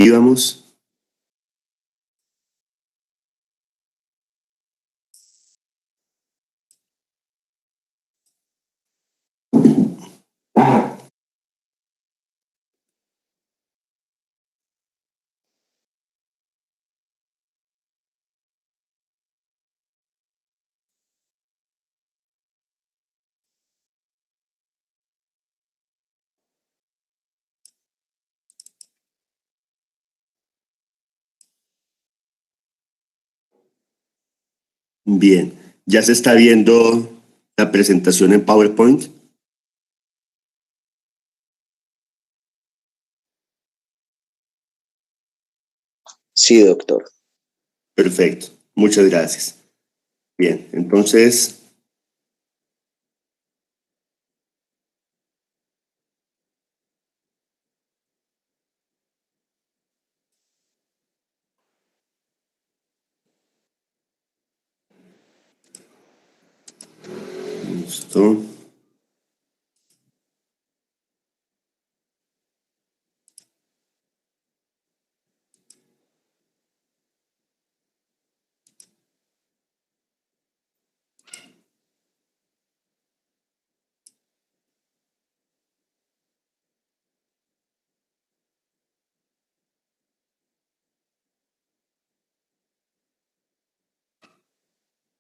Íbamos. Bien, ya se está viendo la presentación en PowerPoint. Sí, doctor. Perfecto, muchas gracias. Bien, entonces, listo.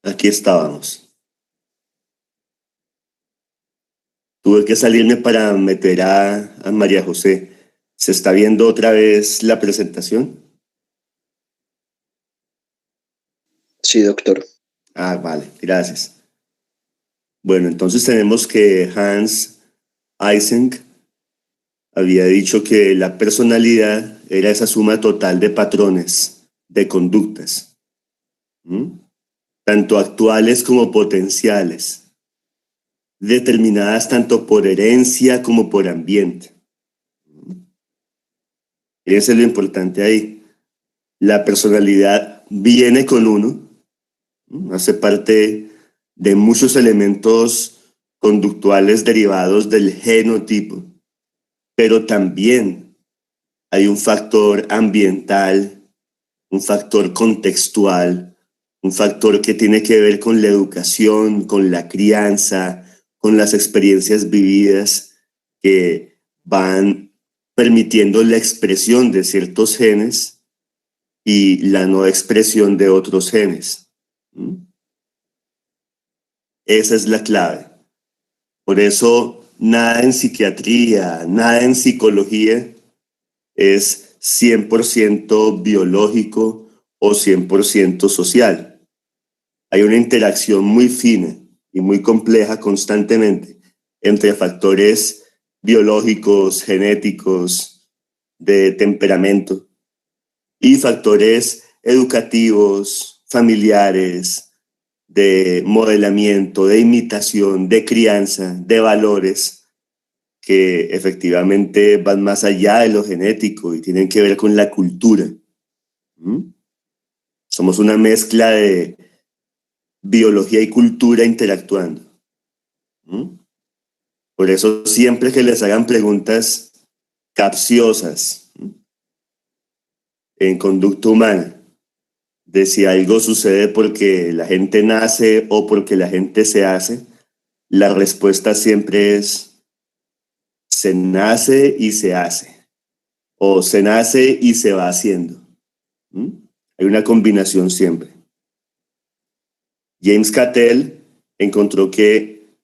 Aquí estábamos. Tuve que salirme para meter a María José. ¿Se está viendo otra vez la presentación? Sí, doctor. Ah, vale, gracias. Bueno, entonces tenemos que Hans Eysenck había dicho que la personalidad era esa suma total de patrones, de conductas, ¿m? Tanto actuales como potenciales, determinadas tanto por herencia como por ambiente. Ese es lo importante ahí. La personalidad viene con uno, hace parte de muchos elementos conductuales derivados del genotipo, pero también hay un factor ambiental, un factor contextual, un factor que tiene que ver con la educación, con la crianza, con las experiencias vividas que van permitiendo la expresión de ciertos genes y la no expresión de otros genes. Esa es la clave. Por eso nada en psiquiatría, nada en psicología es 100% biológico o 100% social. Hay una interacción muy fina y muy compleja constantemente entre factores biológicos, genéticos, de temperamento y factores educativos, familiares, de modelamiento, de imitación, de crianza, de valores que efectivamente van más allá de lo genético y tienen que ver con la cultura. ¿Mm? Somos una mezcla de biología y cultura interactuando. ¿Mm? Por eso siempre que les hagan preguntas capciosas, ¿mm?, en conducta humana, de si algo sucede porque la gente nace o porque la gente se hace, la respuesta siempre es se nace y se hace, o se nace y se va haciendo. ¿Mm? Hay una combinación siempre. James Cattell encontró que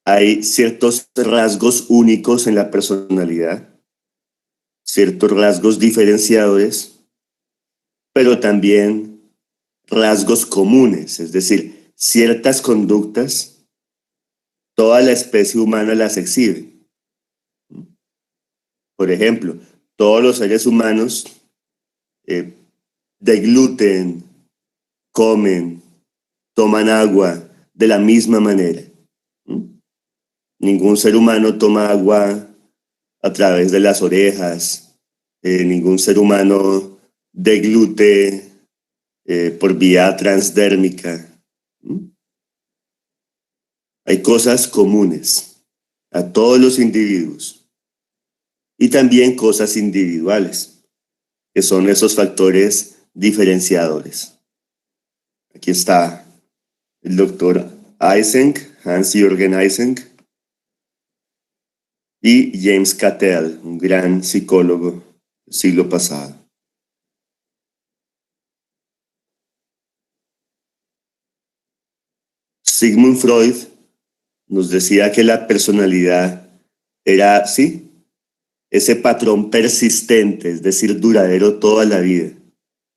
hay ciertos rasgos únicos en la personalidad, ciertos rasgos diferenciadores, pero también rasgos comunes, es decir, ciertas conductas, toda la especie humana las exhibe. Por ejemplo, todos los seres humanos eh, degluten, comen, toman agua de la misma manera. Ningún ser humano toma agua a través de las orejas, ningún ser humano deglute por vía transdérmica. Hay cosas comunes a todos los individuos y también cosas individuales. que son esos factores diferenciadores. Aquí está el doctor Eysenck, Hans-Jürgen Eysenck, y James Cattell, un gran psicólogo del siglo pasado. Sigmund Freud nos decía que la personalidad era, sí, ese patrón persistente, es decir, duradero toda la vida,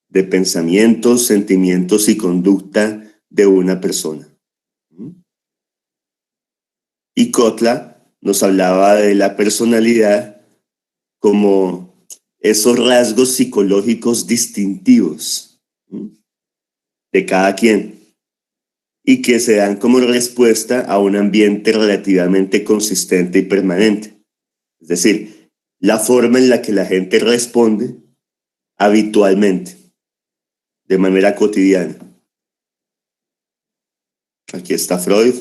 de pensamientos, sentimientos y conducta de una persona. Y Kotler nos hablaba de la personalidad como esos rasgos psicológicos distintivos de cada quien y que se dan como respuesta a un ambiente relativamente consistente y permanente. Es decir, la forma en la que la gente responde habitualmente, de manera cotidiana. Aquí está Freud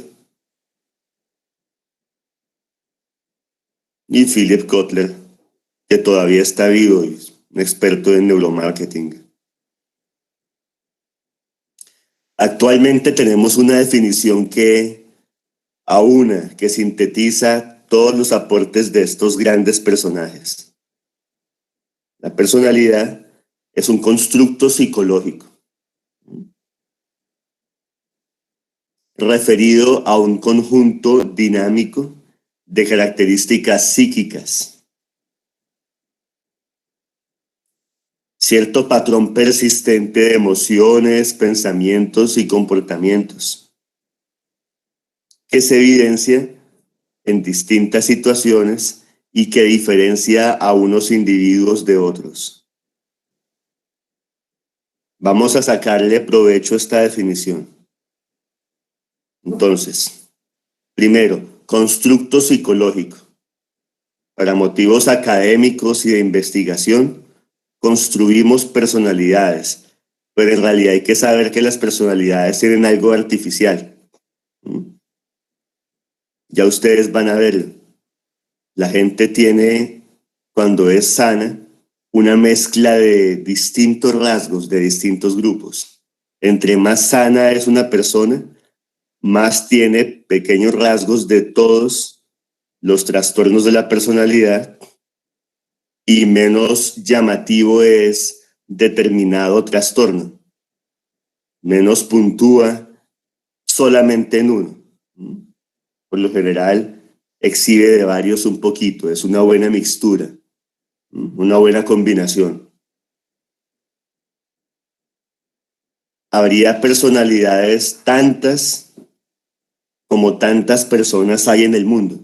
y Philip Kotler, que todavía está vivo y es un experto en neuromarketing. Actualmente tenemos una definición que aúna, que sintetiza todos los aportes de estos grandes personajes. La personalidad es un constructo psicológico referido a un conjunto dinámico de características psíquicas, cierto patrón persistente de emociones, pensamientos y comportamientos, que se evidencia en distintas situaciones y que diferencia a unos individuos de otros. Vamos a sacarle provecho a esta definición. Entonces, primero, constructo psicológico. Para motivos académicos y de investigación, construimos personalidades, pero en realidad hay que saber que las personalidades tienen algo artificial. Ya ustedes van a verlo. La gente tiene, cuando es sana, una mezcla de distintos rasgos, de distintos grupos. Entre más sana es una persona, más tiene pequeños rasgos de todos los trastornos de la personalidad y menos llamativo es determinado trastorno. Menos puntúa solamente en uno. Por lo general, exhibe de varios un poquito, es una buena mixtura, una buena combinación. Habría personalidades tantas como tantas personas hay en el mundo.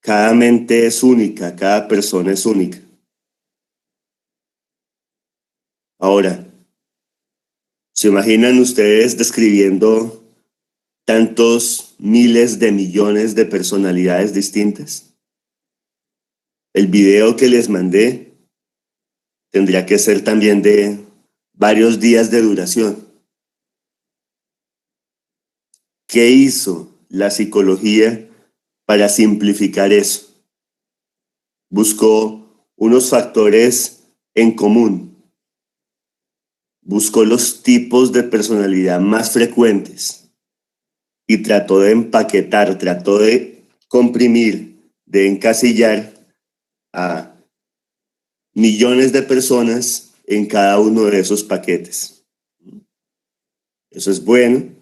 Cada mente es única, cada persona es única. Ahora, ¿se imaginan ustedes describiendo tantos miles de millones de personalidades distintas? El video que les mandé tendría que ser también de varios días de duración. ¿Qué hizo la psicología para simplificar eso? Buscó unos factores en común. Buscó los tipos de personalidad más frecuentes y trató de empaquetar, trató de comprimir, de encasillar a millones de personas en cada uno de esos paquetes. Eso es bueno.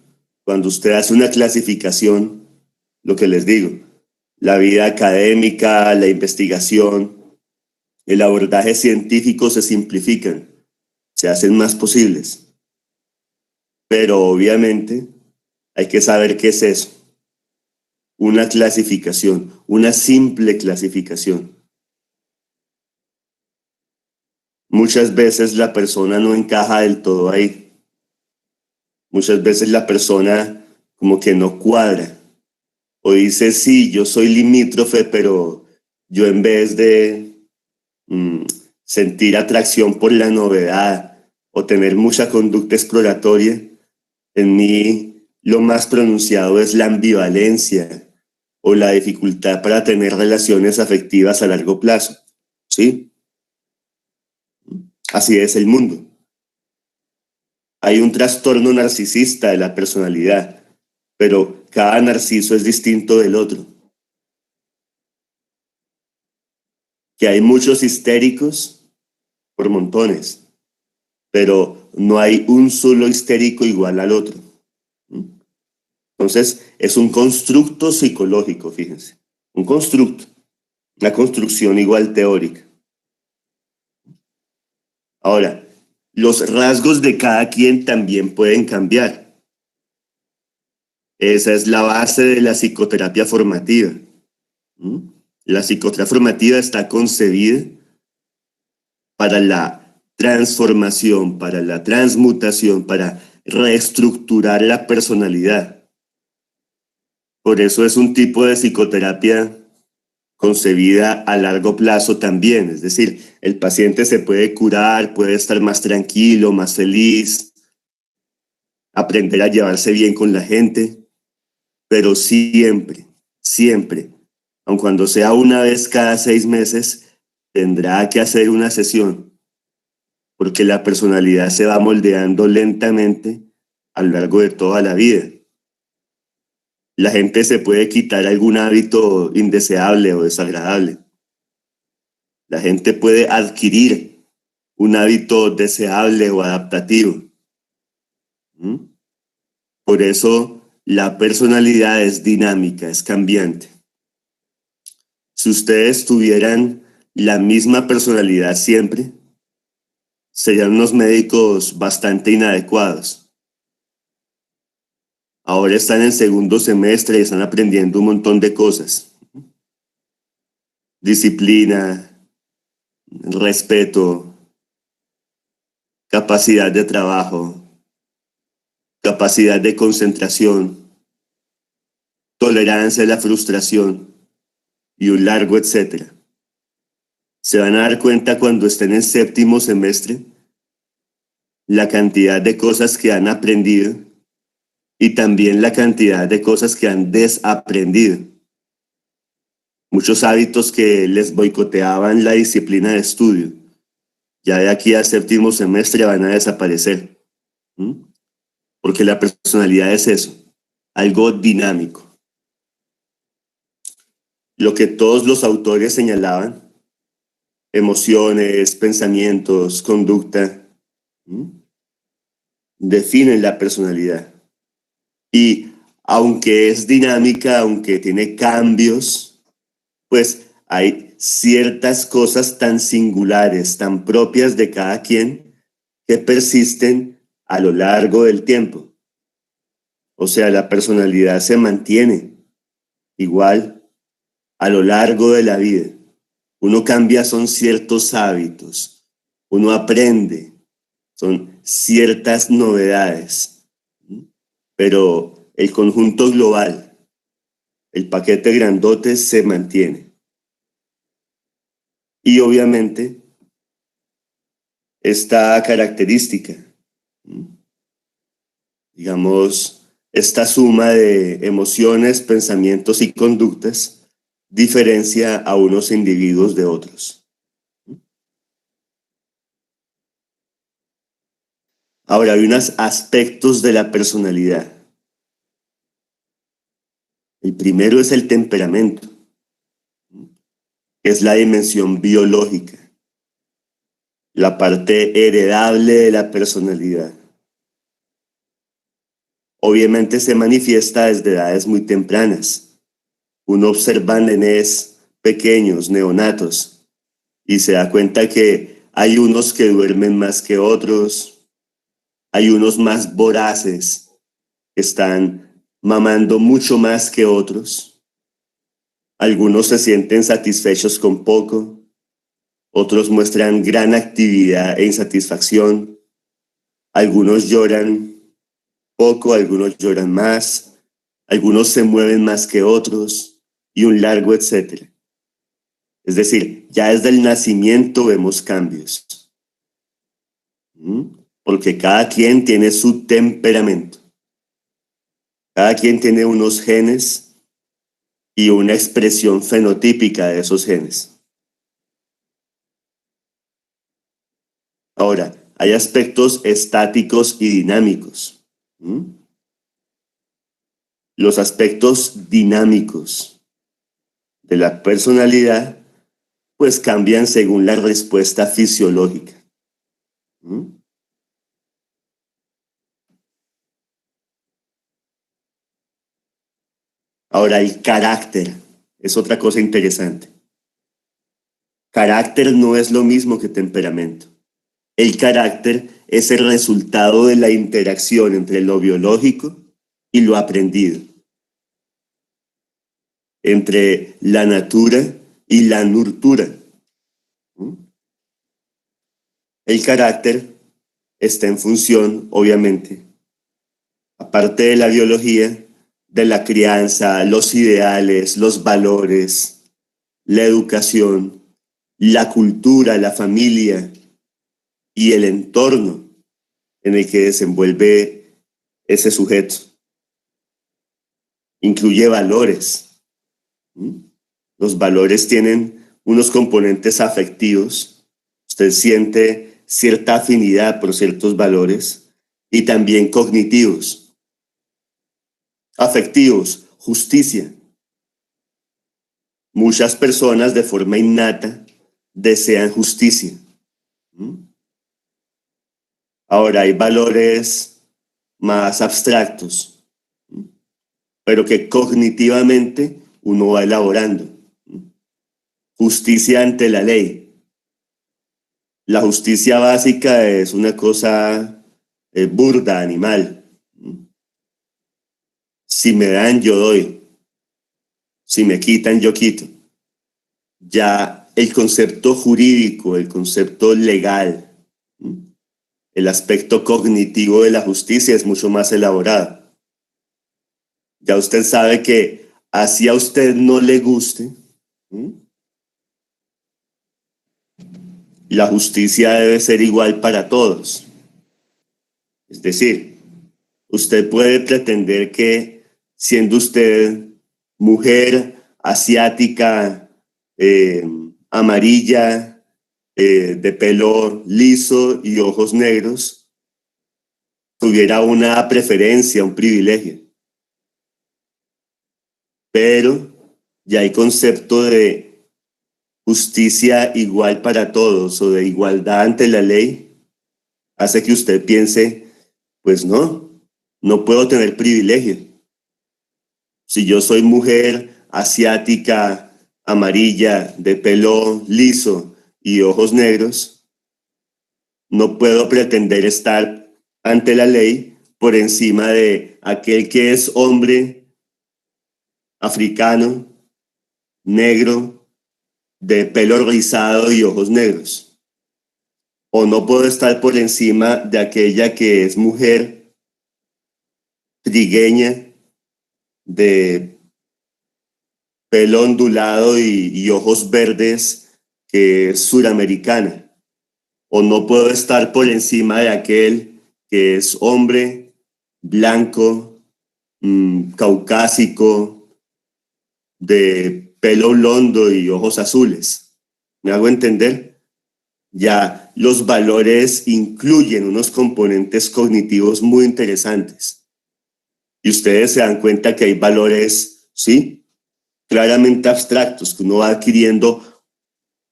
Cuando usted hace una clasificación, lo que les digo, la vida académica, la investigación, el abordaje científico se simplifican, se hacen más posibles. Pero obviamente hay que saber qué es eso. Una clasificación, una simple clasificación. Muchas veces la persona no encaja del todo ahí. Muchas veces la persona como que no cuadra. O dice, sí, yo soy limítrofe, pero yo en vez de sentir atracción por la novedad o tener mucha conducta exploratoria, en mí lo más pronunciado es la ambivalencia o la dificultad para tener relaciones afectivas a largo plazo. ¿sí? Así es el mundo. Hay un trastorno narcisista de la personalidad, pero cada narciso es distinto del otro. Que hay muchos histéricos por montones, pero no hay un solo histérico igual al otro. Entonces, es un constructo psicológico, fíjense. Un constructo, una construcción igual teórica. Ahora, los rasgos de cada quien también pueden cambiar. Esa es la base de la psicoterapia formativa. La psicoterapia formativa está concebida para la transformación, para la transmutación, para reestructurar la personalidad. Por eso es un tipo de psicoterapia concebida a largo plazo también. Es decir, el paciente se puede curar, puede estar más tranquilo, más feliz, aprender a llevarse bien con la gente, pero siempre, siempre, aun cuando sea una vez cada 6 meses, tendrá que hacer una sesión, porque la personalidad se va moldeando lentamente a lo largo de toda la vida. La gente se puede quitar algún hábito indeseable o desagradable. La gente puede adquirir un hábito deseable o adaptativo. Por eso la personalidad es dinámica, es cambiante. Si ustedes tuvieran la misma personalidad siempre, serían unos médicos bastante inadecuados. Ahora están en segundo semestre y están aprendiendo un montón de cosas. Disciplina, respeto, capacidad de trabajo, capacidad de concentración, tolerancia a la frustración y un largo etcétera. Se van a dar cuenta cuando estén en séptimo semestre la cantidad de cosas que han aprendido y también la cantidad de cosas que han desaprendido. Muchos hábitos que les boicoteaban la disciplina de estudio, ya de aquí al séptimo semestre van a desaparecer. Porque la personalidad es eso, algo dinámico. Lo que todos los autores señalaban, emociones, pensamientos, conducta, definen la personalidad. Y aunque es dinámica, aunque tiene cambios, pues hay ciertas cosas tan singulares, tan propias de cada quien, que persisten a lo largo del tiempo. O sea, la personalidad se mantiene igual a lo largo de la vida. Uno cambia, son ciertos hábitos, uno aprende, son ciertas novedades, pero el conjunto global, el paquete grandote se mantiene. Y obviamente esta característica, digamos, esta suma de emociones, pensamientos y conductas diferencia a unos individuos de otros. Ahora, hay unos aspectos de la personalidad. El primero es el temperamento, que es la dimensión biológica, la parte heredable de la personalidad. Obviamente se manifiesta desde edades muy tempranas. Uno observa nenes pequeños, neonatos, y se da cuenta que hay unos que duermen más que otros, hay unos más voraces, que están mamando mucho más que otros. Algunos se sienten satisfechos con poco, otros muestran gran actividad e insatisfacción, algunos lloran poco, algunos lloran más, algunos se mueven más que otros y un largo etcétera. Es decir, ya desde el nacimiento vemos cambios, porque cada quien tiene su temperamento, cada quien tiene unos genes y una expresión fenotípica de esos genes. Ahora, hay aspectos estáticos y dinámicos. Los aspectos dinámicos de la personalidad pues cambian según la respuesta fisiológica. Ahora, el carácter es otra cosa interesante. Carácter no es lo mismo que temperamento. El carácter es el resultado de la interacción entre lo biológico y lo aprendido, entre la natura y la nurtura. El carácter está en función, obviamente, aparte de la biología, de la crianza, los ideales, los valores, la educación, la cultura, la familia y el entorno en el que desenvuelve ese sujeto. Incluye valores. Los valores tienen unos componentes afectivos. Usted siente cierta afinidad por ciertos valores y también cognitivos. Afectivos, justicia. Muchas personas de forma innata desean justicia. Ahora hay valores más abstractos, pero que cognitivamente uno va elaborando. Justicia ante la ley. La justicia básica es una cosa burda, animal. Si me dan, yo doy. Si me quitan, yo quito. Ya el concepto jurídico, el concepto legal, el aspecto cognitivo de la justicia es mucho más elaborado. Ya usted sabe que así a usted no le guste, la justicia debe ser igual para todos. Es decir, usted puede pretender que siendo usted mujer asiática, amarilla, de pelo liso y ojos negros, tuviera una preferencia, un privilegio. Pero ya hay concepto de justicia igual para todos o de igualdad ante la ley, hace que usted piense, pues no puedo tener privilegio. Si yo soy mujer asiática, amarilla, de pelo liso y ojos negros, no puedo pretender estar ante la ley por encima de aquel que es hombre, africano, negro, de pelo rizado y ojos negros. O no puedo estar por encima de aquella que es mujer, trigueña, de pelo ondulado y ojos verdes, que es suramericana. O no puedo estar por encima de aquel que es hombre, blanco, caucásico, de pelo blondo y ojos azules. ¿Me hago entender? Ya los valores incluyen unos componentes cognitivos muy interesantes. Y ustedes se dan cuenta que hay valores, ¿sí?, claramente abstractos que uno va adquiriendo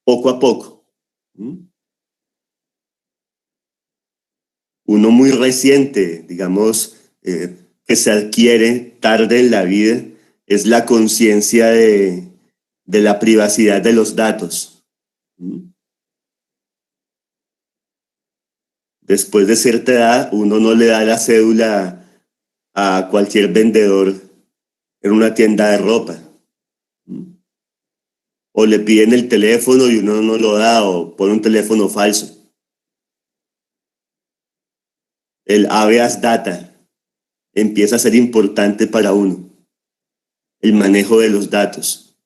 poco a poco. Uno muy reciente, digamos, que se adquiere tarde en la vida, es la conciencia de la privacidad de los datos. Después de cierta edad, uno no le da la cédula a cualquier vendedor en una tienda de ropa. O le piden el teléfono y uno no lo da o pone un teléfono falso. El habeas data empieza a ser importante para uno. El manejo de los datos.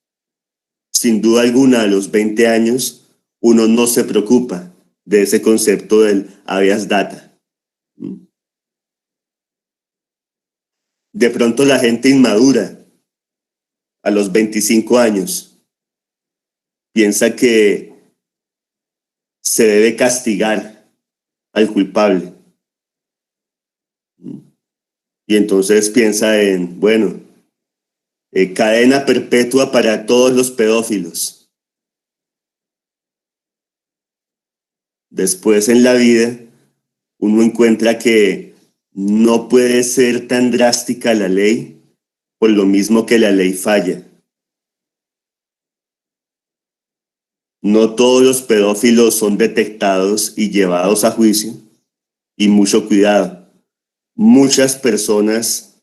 Sin duda alguna, a los 20 años, uno no se preocupa de ese concepto del habeas data. De pronto la gente inmadura, a los 25 años, piensa que se debe castigar al culpable. Y entonces piensa en, bueno, cadena perpetua para todos los pedófilos. Después en la vida, uno encuentra que no puede ser tan drástica la ley, por lo mismo que la ley falla. No todos los pedófilos son detectados y llevados a juicio, y mucho cuidado. Muchas personas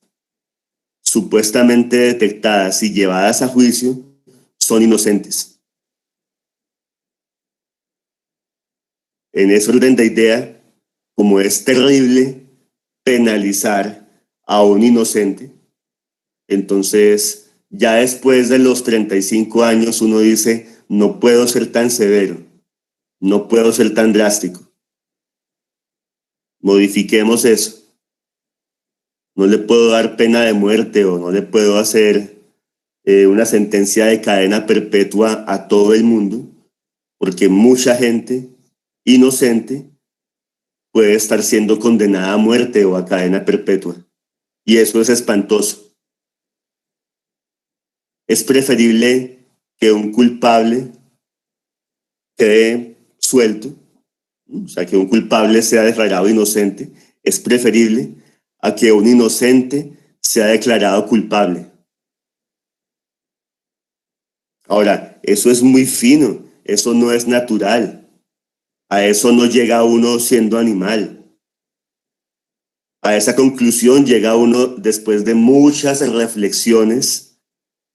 supuestamente detectadas y llevadas a juicio son inocentes. En ese orden de idea, como es terrible penalizar a un inocente, entonces ya después de los 35 años uno dice, no puedo ser tan severo, no puedo ser tan drástico. Modifiquemos eso. No le puedo dar pena de muerte o no le puedo hacer una sentencia de cadena perpetua a todo el mundo, porque mucha gente inocente puede estar siendo condenada a muerte o a cadena perpetua. Y eso es espantoso. Es preferible que un culpable quede suelto, o sea, que un culpable sea declarado inocente, es preferible a que un inocente sea declarado culpable. Ahora, eso es muy fino, eso no es natural. A eso no llega uno siendo animal. A esa conclusión llega uno después de muchas reflexiones,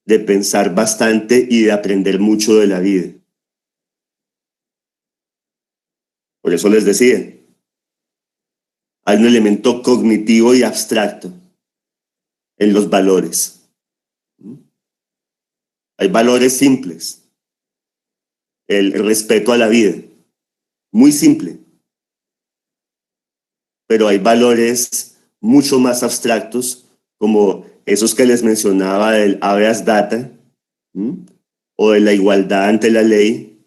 de pensar bastante y de aprender mucho de la vida. Por eso les decía, hay un elemento cognitivo y abstracto en los valores. Hay valores simples. El respeto a la vida, muy simple. Pero hay valores mucho más abstractos, como esos que les mencionaba del habeas data, o de la igualdad ante la ley,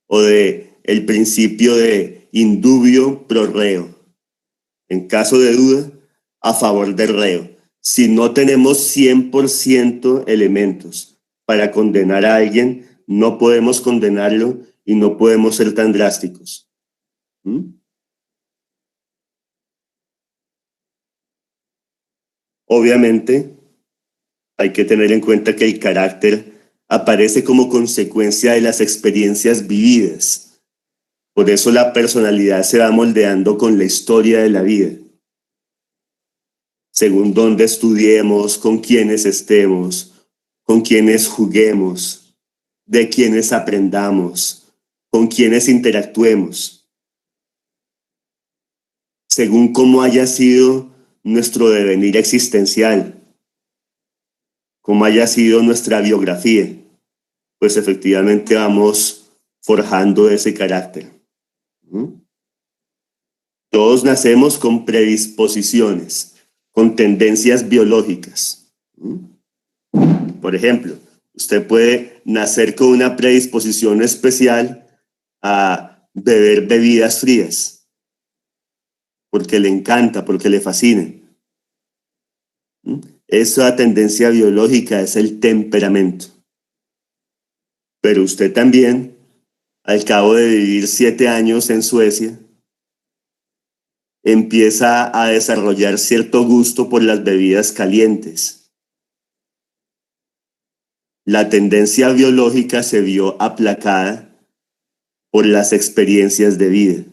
o de el principio de indubio pro reo. En caso de duda, a favor del reo. Si no tenemos 100% elementos para condenar a alguien, no podemos condenarlo y no podemos ser tan drásticos. Obviamente, hay que tener en cuenta que el carácter aparece como consecuencia de las experiencias vividas. Por eso la personalidad se va moldeando con la historia de la vida. Según dónde estudiemos, con quiénes estemos, con quiénes juguemos, de quiénes aprendamos, con quiénes interactuemos. Según cómo haya sido nuestro devenir existencial, cómo haya sido nuestra biografía, pues efectivamente vamos forjando ese carácter. Todos nacemos con predisposiciones, con tendencias biológicas. Por ejemplo, usted puede nacer con una predisposición especial a beber bebidas frías, porque le encanta, porque le fascina. Esa tendencia biológica es el temperamento. Pero usted también, al cabo de vivir 7 años en Suecia, empieza a desarrollar cierto gusto por las bebidas calientes. La tendencia biológica se vio aplacada por las experiencias de vida.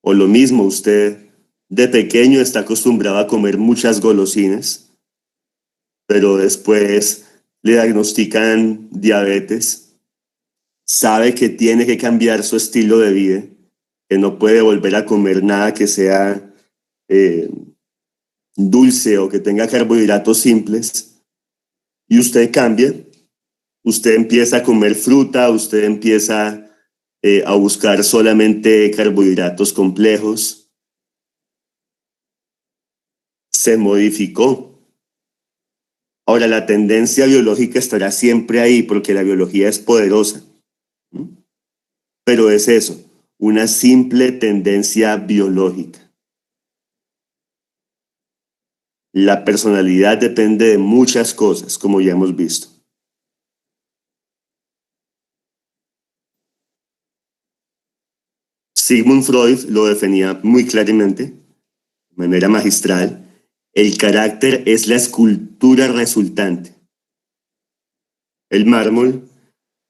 O lo mismo, usted de pequeño está acostumbrado a comer muchas golosinas, pero después le diagnostican diabetes, sabe que tiene que cambiar su estilo de vida, que no puede volver a comer nada que sea dulce o que tenga carbohidratos simples, y usted cambia, usted empieza a comer fruta, usted empieza a buscar solamente carbohidratos complejos, se modificó. Ahora, la tendencia biológica estará siempre ahí porque la biología es poderosa. Pero es eso, una simple tendencia biológica. La personalidad depende de muchas cosas, como ya hemos visto. Sigmund Freud lo definía muy claramente, de manera magistral. El carácter es la escultura resultante. El mármol,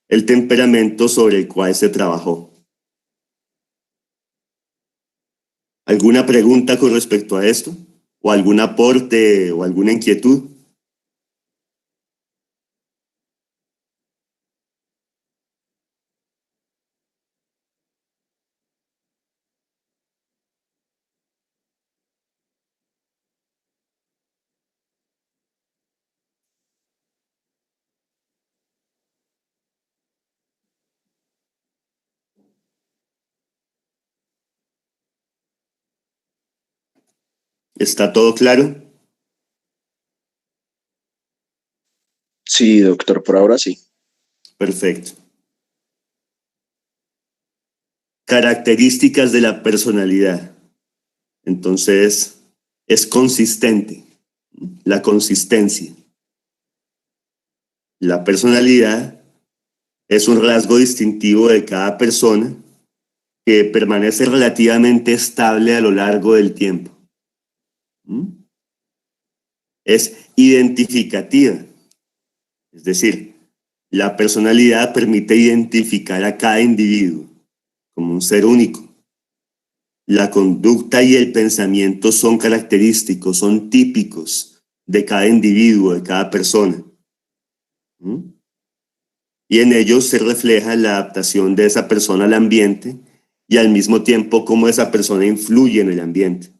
el temperamento sobre el cual se trabajó. ¿Alguna pregunta con respecto a esto? ¿O algún aporte o alguna inquietud? ¿Está todo claro? Sí, doctor, por ahora sí. Perfecto. Características de la personalidad. Entonces, es consistente. La consistencia. La personalidad es un rasgo distintivo de cada persona que permanece relativamente estable a lo largo del tiempo. Es identificativa. Es decir, la personalidad permite identificar a cada individuo como un ser único. La conducta y el pensamiento son característicos, son típicos de cada individuo, de cada persona. Y en ellos se refleja la adaptación de esa persona al ambiente y al mismo tiempo cómo esa persona influye en el ambiente.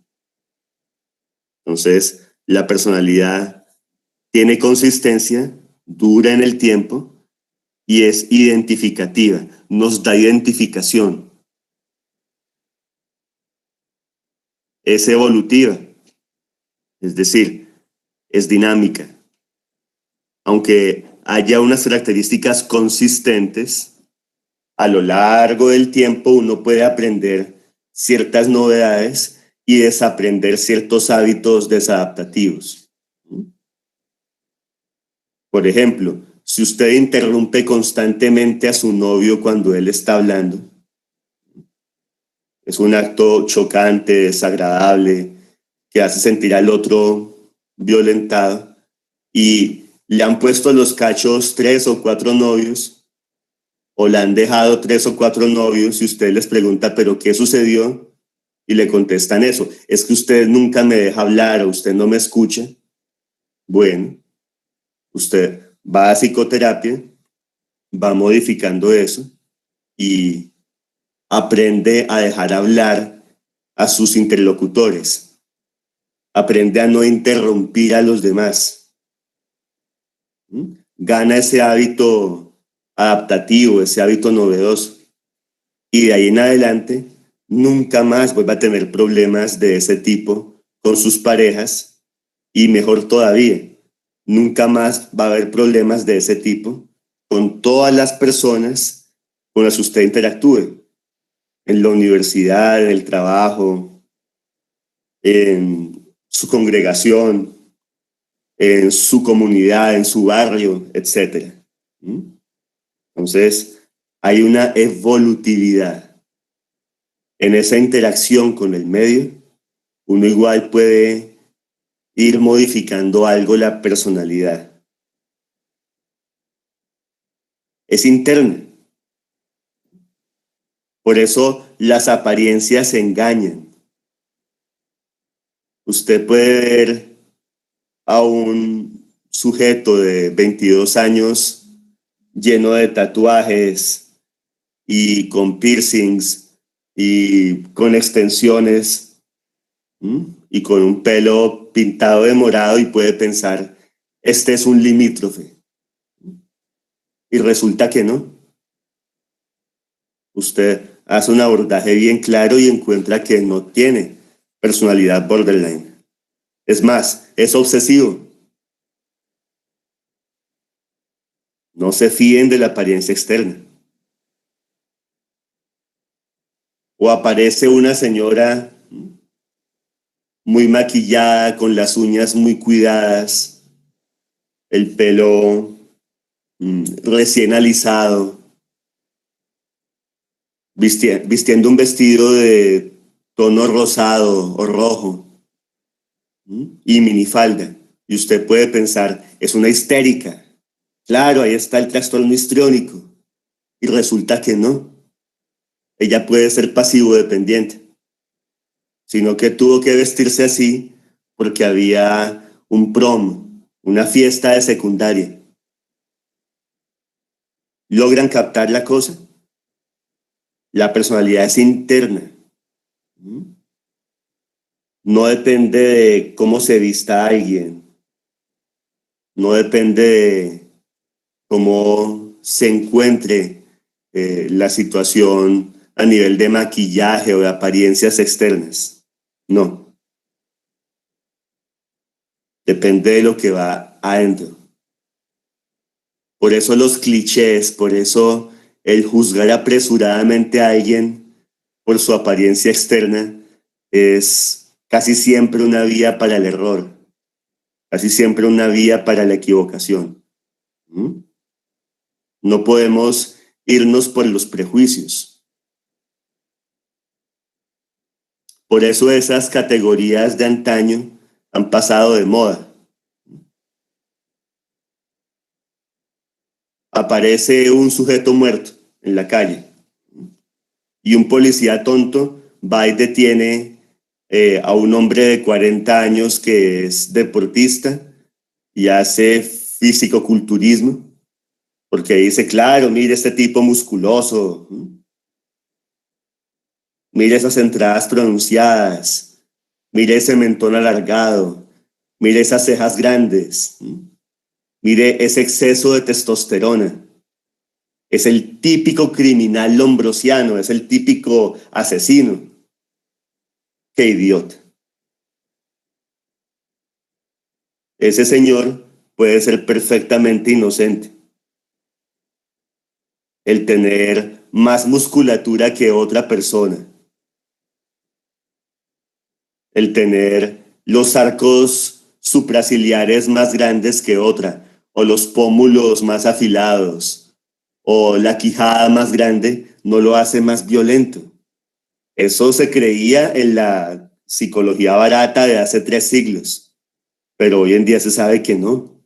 Entonces, la personalidad tiene consistencia, dura en el tiempo y es identificativa, nos da identificación. Es evolutiva, es decir, es dinámica. Aunque haya unas características consistentes, a lo largo del tiempo uno puede aprender ciertas novedades y desaprender ciertos hábitos desadaptativos. Por ejemplo, si usted interrumpe constantemente a su novio cuando él está hablando, es un acto chocante, desagradable, que hace sentir al otro violentado y le han puesto los cachos 3 o 4 novios o le han dejado 3 o 4 novios y usted les pregunta, ¿pero qué sucedió? Y le contestan eso, es que usted nunca me deja hablar o usted no me escucha. Bueno, usted va a psicoterapia, va modificando eso y aprende a dejar hablar a sus interlocutores. Aprende a no interrumpir a los demás. Gana ese hábito adaptativo, ese hábito novedoso. Y de ahí en adelante, nunca más vuelva a tener problemas de ese tipo con sus parejas. Y mejor todavía, nunca más va a haber problemas de ese tipo con todas las personas con las que usted interactúe. En la universidad, en el trabajo, en su congregación, en su comunidad, en su barrio, etc. Entonces, hay una evolutividad en esa interacción con el medio. Uno igual puede ir modificando algo la personalidad. Es interna. Por eso las apariencias engañan. Usted puede ver a un sujeto de 22 años lleno de tatuajes y con piercings y con extensiones y con un pelo pintado de morado y puede pensar, este es un limítrofe. Y resulta que no. Usted hace un abordaje bien claro y encuentra que no tiene personalidad borderline. Es más, es obsesivo. No se fíen de la apariencia externa. O aparece una señora muy maquillada, con las uñas muy cuidadas, el pelo recién alisado, vistiendo un vestido de tono rosado o rojo y minifalda. Y usted puede pensar, es una histérica. Claro, ahí está el trastorno histriónico. Y resulta que no. Ella puede ser pasivo dependiente, sino que tuvo que vestirse así porque había un prom, una fiesta de secundaria. ¿Logran captar la cosa? La personalidad es interna. No depende de cómo se vista alguien. No depende de cómo se encuentre la situación a nivel de maquillaje o de apariencias externas. No. Depende de lo que va adentro. Por eso los clichés, por eso el juzgar apresuradamente a alguien por su apariencia externa es casi siempre una vía para el error, casi siempre una vía para la equivocación. No podemos irnos por los prejuicios. Por eso esas categorías de antaño han pasado de moda. Aparece un sujeto muerto en la calle y un policía tonto va y detiene a un hombre de 40 años que es deportista y hace fisicoculturismo, porque dice, claro, mire este tipo musculoso, mire esas entradas pronunciadas, mire ese mentón alargado, mire esas cejas grandes, mire ese exceso de testosterona. Es el típico criminal lombrosiano, es el típico asesino. ¡Qué idiota! Ese señor puede ser perfectamente inocente. El tener más musculatura que otra persona. El tener los arcos supraciliares más grandes que otra, o los pómulos más afilados, o la quijada más grande, no lo hace más violento. Eso se creía en la psicología barata de hace 3 siglos, pero hoy en día se sabe que no.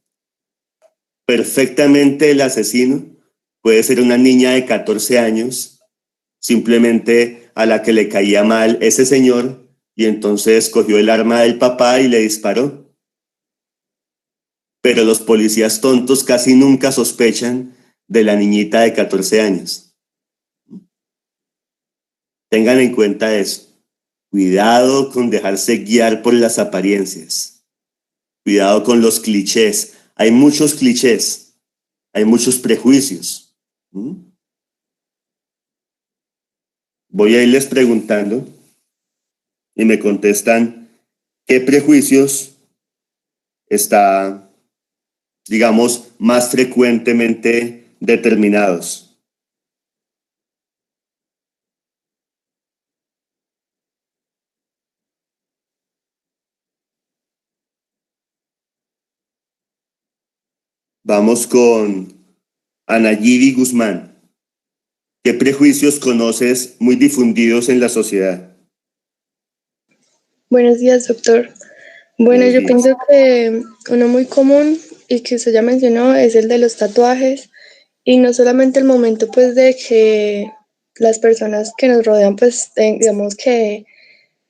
Perfectamente el asesino puede ser una niña de 14 años, simplemente a la que le caía mal ese señor y entonces cogió el arma del papá y le disparó. Pero los policías tontos casi nunca sospechan de la niñita de 14 años. Tengan en cuenta eso. Cuidado con dejarse guiar por las apariencias. Cuidado con los clichés. Hay muchos clichés. Hay muchos prejuicios. Voy a irles preguntando y me contestan qué prejuicios está, digamos, más frecuentemente determinados. Vamos con Anayidi Guzmán. ¿Qué prejuicios conoces muy difundidos en la sociedad? Buenos días, doctor. Bueno, Buenos yo días. pienso que uno muy común y que usted ya mencionó es el de los tatuajes, y no solamente el momento pues de que las personas que nos rodean pues digamos que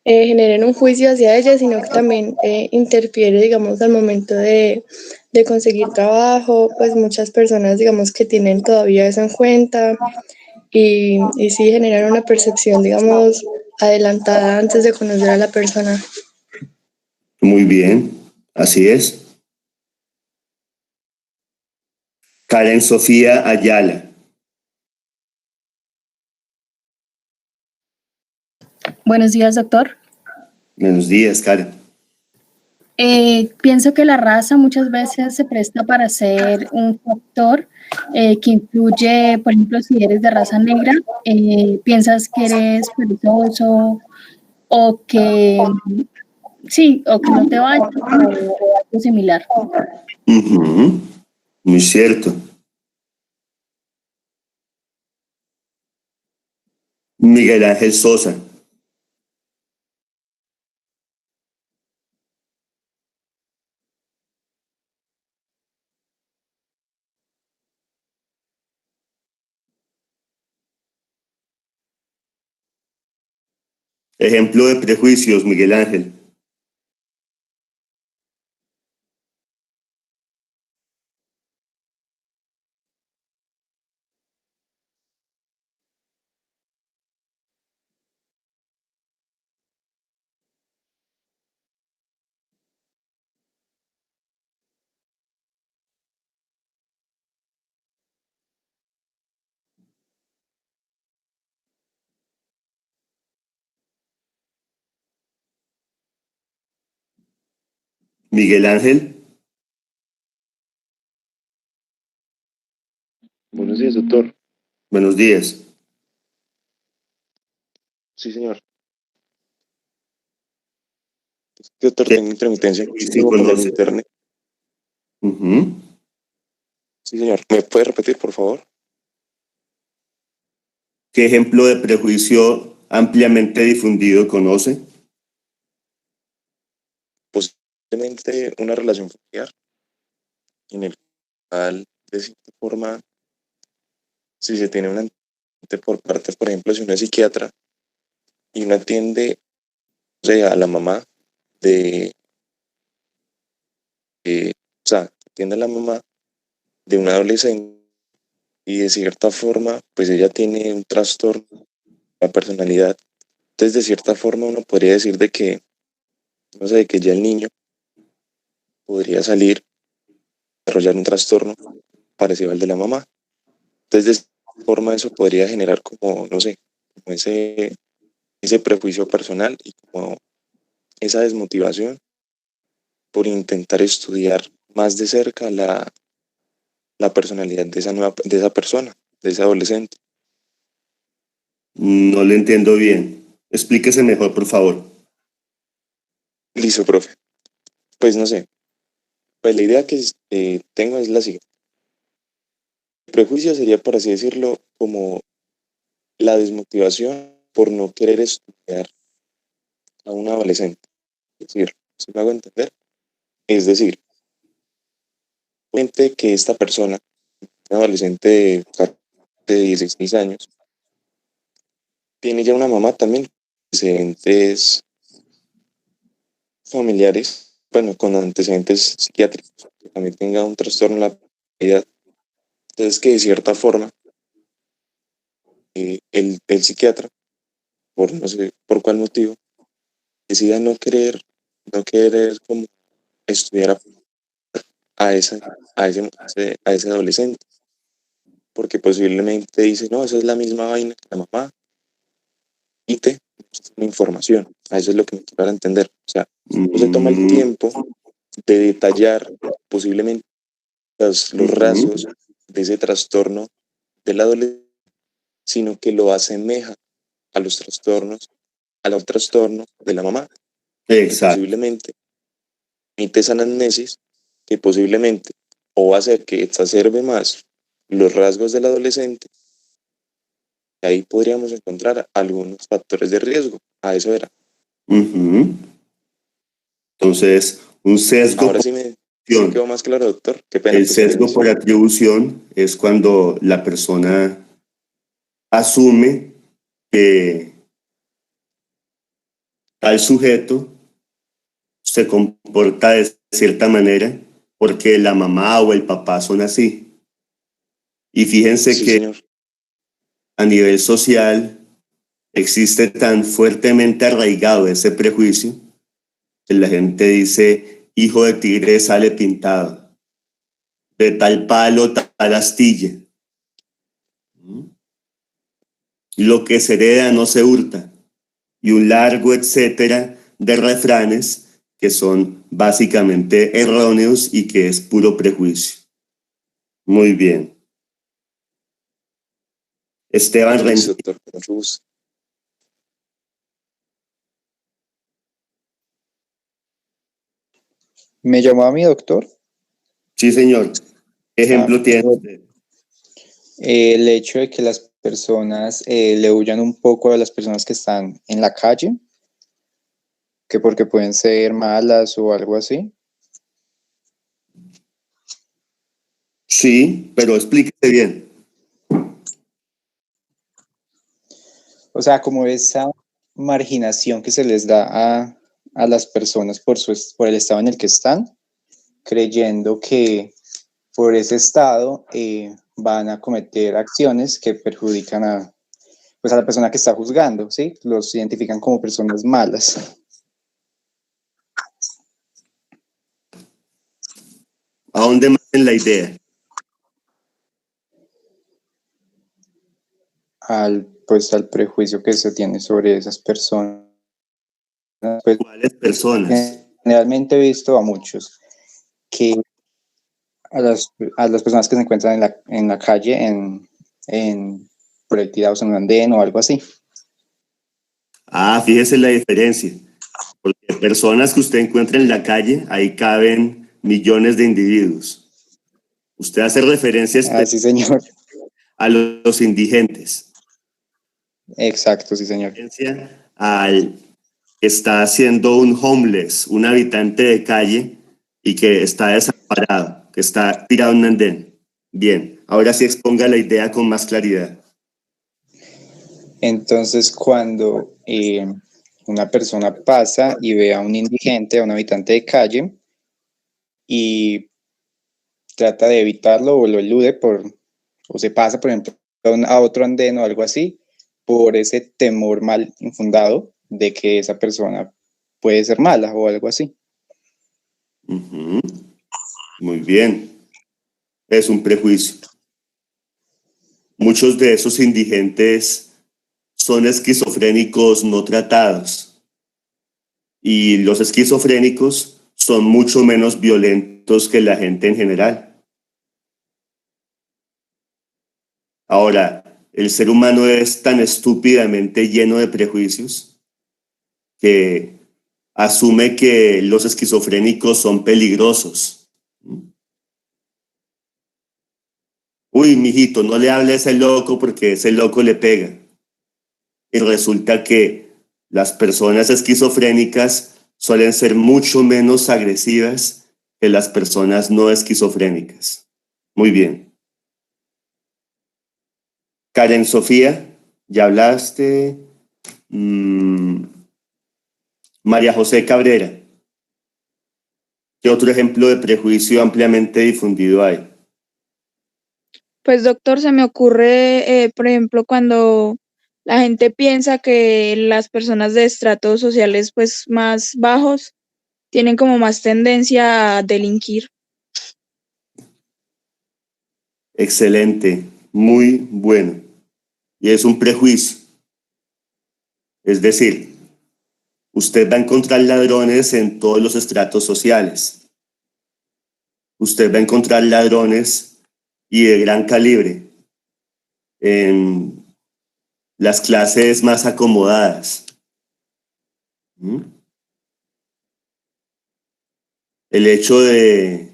generen un juicio hacia ellas, sino que también interfiere digamos al momento de conseguir trabajo, pues muchas personas digamos que tienen todavía eso en cuenta y sí generan una percepción digamos adelantada antes de conocer a la persona. Muy bien, así es. Karen Sofía Ayala. Buenos días, doctor. Buenos días, Karen. Pienso que la raza muchas veces se presta para ser un factor que influye, por ejemplo, si eres de raza negra, piensas que eres perezoso o que sí, o que no te vayas o algo similar. Ujú, muy cierto. Miguel Ángel Sosa. Ejemplo de prejuicios, Miguel Ángel. Miguel Ángel. Buenos días, doctor. Buenos días. Sí, señor. Doctor, tengo intermitencia ¿Sí con el conoce? internet. Ujú. Sí, señor. ¿Me puede repetir, por favor? ¿Qué ejemplo de prejuicio ampliamente difundido conoce? Posiblemente una relación familiar en el cual, de cierta forma, si se tiene una ante por parte, por ejemplo, si uno es psiquiatra y uno atiende, o sea, a la mamá de, o sea, atiende a la mamá de un adolescente y de cierta forma, pues ella tiene un trastorno de la personalidad. Entonces, de cierta forma, uno podría decir de que, no sé, de que ya el niño podría salir, desarrollar un trastorno parecido al de la mamá. Entonces, de esta forma, eso podría generar como, no sé, como ese prejuicio personal y como esa desmotivación por intentar estudiar más de cerca la personalidad de esa persona, de ese adolescente. No le entiendo bien. Explíquese mejor, por favor. Listo, profe. Pues no sé, pues la idea que tengo es la siguiente. El prejuicio sería, por así decirlo, como la desmotivación por no querer estudiar a un adolescente. Es decir, si me hago entender, es decir, gente que esta persona, un adolescente de 16 años, tiene ya una mamá también, antecedentes familiares, bueno, con antecedentes psiquiátricos, que también tenga un trastorno en la personalidad. Entonces, que de cierta forma, el psiquiatra, por no sé por cuál motivo, decida no querer como estudiar a, esa, a ese adolescente, porque posiblemente dice, no, esa es la misma vaina que la mamá, y te una información. A eso es lo que me quiero dar a entender. O sea, no se toma el Mm, tiempo de detallar posiblemente los ujú. rasgos de ese trastorno del adolescente, sino que lo asemeja a los trastornos, a los trastornos de la mamá, que Exacto. posiblemente emite esa anamnesis que posiblemente o va a hacer que exacerbe más los rasgos del adolescente. Y ahí podríamos encontrar algunos factores de riesgo. A eso era. Ujú. Entonces, un sesgo Ahora por sí quedó atribución. más claro, doctor. Qué pena, El pues al sesgo inicio. por atribución es cuando la persona asume que tal sujeto se comporta de cierta manera porque la mamá o el papá son así. Y fíjense Sí, que señor. a nivel social existe tan fuertemente arraigado ese prejuicio que la gente dice, hijo de tigre sale pintado, de tal palo, tal astilla. Lo que se hereda no se hurta. Y un largo etcétera de refranes que son básicamente erróneos y que es puro prejuicio. Muy bien. Esteban Listo, Renzi. doctor, con mucho gusto. ¿Me llamó a mi doctor? Sí, señor. ¿Qué ejemplo tiene bueno. usted? El hecho de que las personas le huyan un poco a las personas que están en la calle, que porque pueden ser malas o algo así. Sí, pero explíquese bien. O sea, como esa marginación que se les da a las personas por el estado en el que están, creyendo que por ese estado van a cometer acciones que perjudican pues a la persona que está juzgando, ¿sí? Los identifican como personas malas. ¿A dónde meten la idea? Pues al prejuicio que se tiene sobre esas personas. Pues, ¿Cuáles personas? generalmente he visto a muchos que a las personas que se encuentran en la calle, por ahí tirados en un andén o algo así. Ah, fíjese la diferencia. Porque personas que usted encuentra en la calle, ahí caben millones de individuos. Usted hace referencia Sí, señor. a los indigentes. Exacto, sí, señor. Al que está siendo un homeless, un habitante de calle y que está desamparado, que está tirado en un andén. Bien, ahora sí exponga la idea con más claridad. Entonces, cuando una persona pasa y ve a un indigente, a un habitante de calle, y trata de evitarlo o lo elude o se pasa, por ejemplo, a otro andén o algo así, por ese temor mal infundado de que esa persona puede ser mala o algo así. Uh-huh. Muy bien. Es un prejuicio. Muchos de esos indigentes son esquizofrénicos no tratados. Y los esquizofrénicos son mucho menos violentos que la gente en general. Ahora, el ser humano es tan estúpidamente lleno de prejuicios que asume que los esquizofrénicos son peligrosos. Uy, mijito, no le hable a ese loco porque ese loco le pega. Y resulta que las personas esquizofrénicas suelen ser mucho menos agresivas que las personas no esquizofrénicas. Muy bien. Karen Sofía, ya hablaste. María José Cabrera. ¿Qué otro ejemplo de prejuicio ampliamente difundido hay? Pues doctor, se me ocurre, por ejemplo, cuando la gente piensa que las personas de estratos sociales pues más bajos tienen como más tendencia a delinquir. Excelente, muy bueno. Y es un prejuicio. Es decir, usted va a encontrar ladrones en todos los estratos sociales. Usted va a encontrar ladrones y de gran calibre en las clases más acomodadas. El hecho de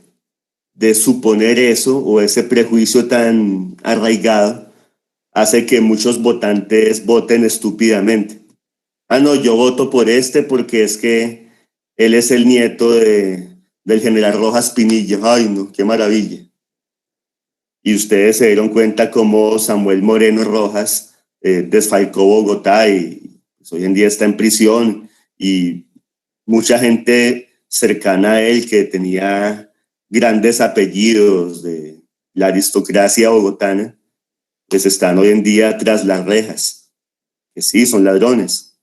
suponer eso o ese prejuicio tan arraigado hace que muchos votantes voten estúpidamente. Ah, no, yo voto por este porque es que él es el nieto del general Rojas Pinilla. Ay, no, qué maravilla. Y ustedes se dieron cuenta cómo Samuel Moreno Rojas desfalcó Bogotá y pues, hoy en día está en prisión y mucha gente cercana a él que tenía grandes apellidos de la aristocracia bogotana, pues están hoy en día tras las rejas, que sí, son ladrones.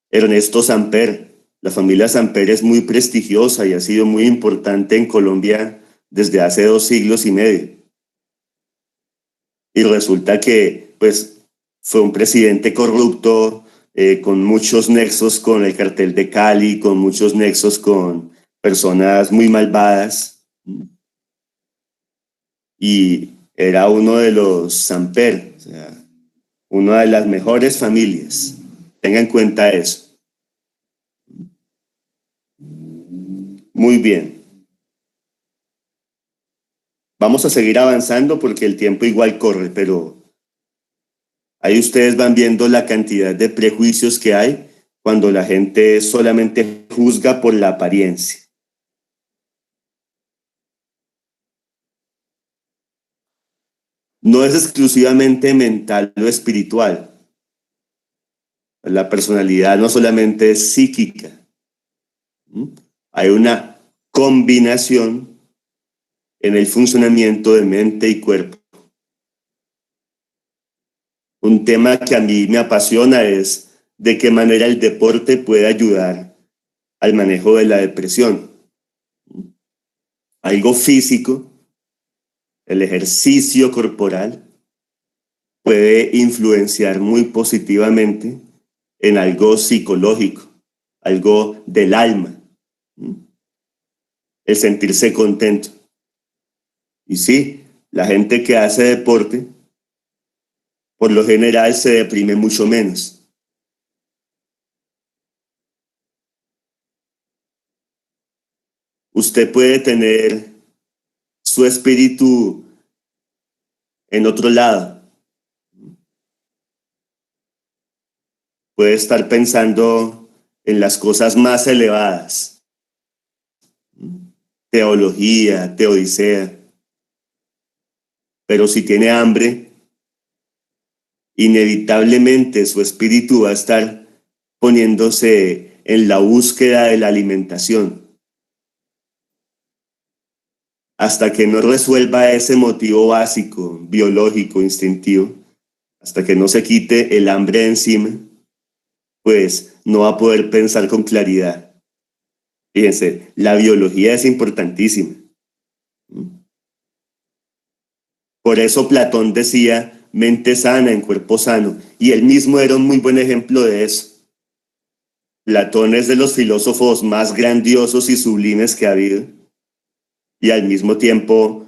Ernesto Samper, la familia Samper es muy prestigiosa y ha sido muy importante en Colombia desde hace 2 siglos y medio. Y resulta que, pues, fue un presidente corrupto, con muchos nexos con el cartel de Cali, con muchos nexos con personas muy malvadas. Y era uno de los Samper, o sea, una de las mejores familias. Tenga en cuenta eso. Muy bien. Vamos a seguir avanzando porque el tiempo igual corre, pero ahí ustedes van viendo la cantidad de prejuicios que hay cuando la gente solamente juzga por la apariencia. No es exclusivamente mental o espiritual. La personalidad no solamente es psíquica. Hay una combinación en el funcionamiento de mente y cuerpo. Un tema que a mí me apasiona es de qué manera el deporte puede ayudar al manejo de la depresión. Algo físico, el ejercicio corporal, puede influenciar muy positivamente en algo psicológico, algo del alma, el sentirse contento. Y sí, la gente que hace deporte, por lo general se deprime mucho menos. Usted puede tener su espíritu en otro lado. Puede estar pensando en las cosas más elevadas. Teología, teodicea. Pero si tiene hambre, inevitablemente su espíritu va a estar poniéndose en la búsqueda de la alimentación. Hasta que no resuelva ese motivo básico, biológico, instintivo, hasta que no se quite el hambre de encima, pues no va a poder pensar con claridad. Fíjense, la biología es importantísima. Por eso Platón decía, mente sana en cuerpo sano, y él mismo era un muy buen ejemplo de eso. Platón es de los filósofos más grandiosos y sublimes que ha habido, y al mismo tiempo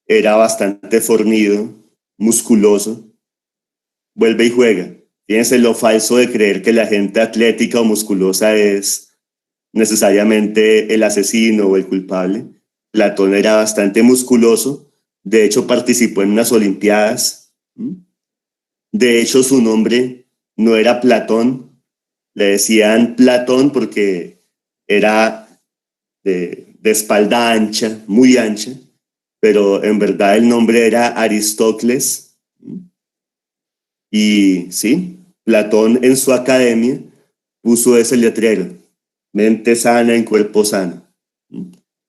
era bastante fornido, musculoso. Vuelve y juega. Fíjense lo falso de creer que la gente atlética o musculosa es necesariamente el asesino o el culpable. Platón era bastante musculoso, de hecho participó en unas olimpiadas. De hecho su nombre no era Platón, le decían Platón porque era de espalda ancha, muy ancha, pero en verdad el nombre era Aristócles. Y sí, Platón en su academia puso ese letrero, mente sana en cuerpo sano.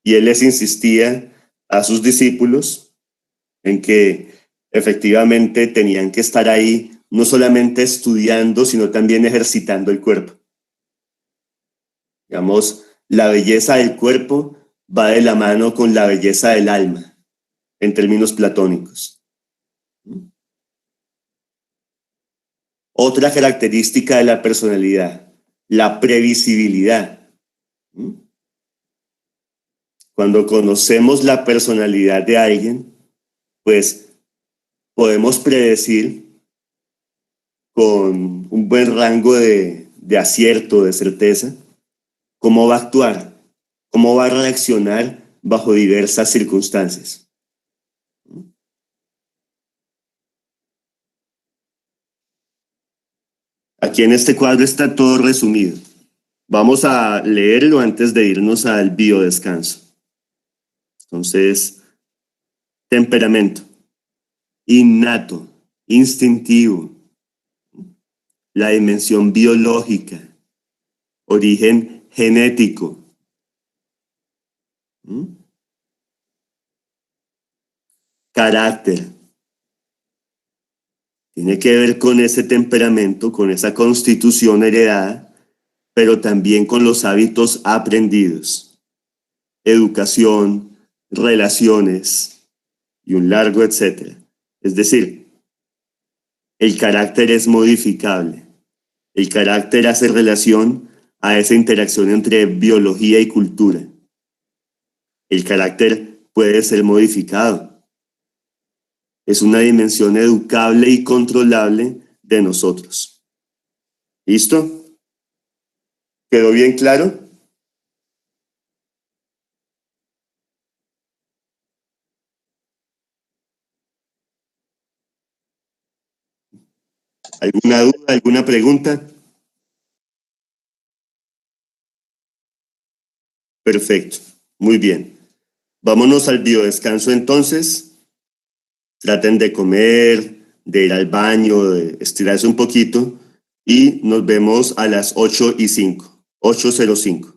Y él les insistía a sus discípulos en que efectivamente tenían que estar ahí no solamente estudiando, sino también ejercitando el cuerpo. Digamos, la belleza del cuerpo va de la mano con la belleza del alma, en términos platónicos. Otra característica de la personalidad, la previsibilidad. Cuando conocemos la personalidad de alguien, pues podemos predecir con un buen rango de acierto, de certeza, cómo va a actuar, cómo va a reaccionar bajo diversas circunstancias. Aquí en este cuadro está todo resumido. Vamos a leerlo antes de irnos al biodescanso. Entonces, temperamento, innato, instintivo, la dimensión biológica, origen genético, carácter. Tiene que ver con ese temperamento, con esa constitución heredada, pero también con los hábitos aprendidos, educación, relaciones y un largo etcétera. Es decir, el carácter es modificable. El carácter hace relación a esa interacción entre biología y cultura. El carácter puede ser modificado. Es una dimensión educable y controlable de nosotros. ¿Listo? ¿Quedó bien claro? ¿Alguna duda, alguna pregunta? Perfecto, muy bien. Vámonos al biodescanso entonces. Traten de comer, de ir al baño, de estirarse un poquito y nos vemos a las 8:05, 8:05.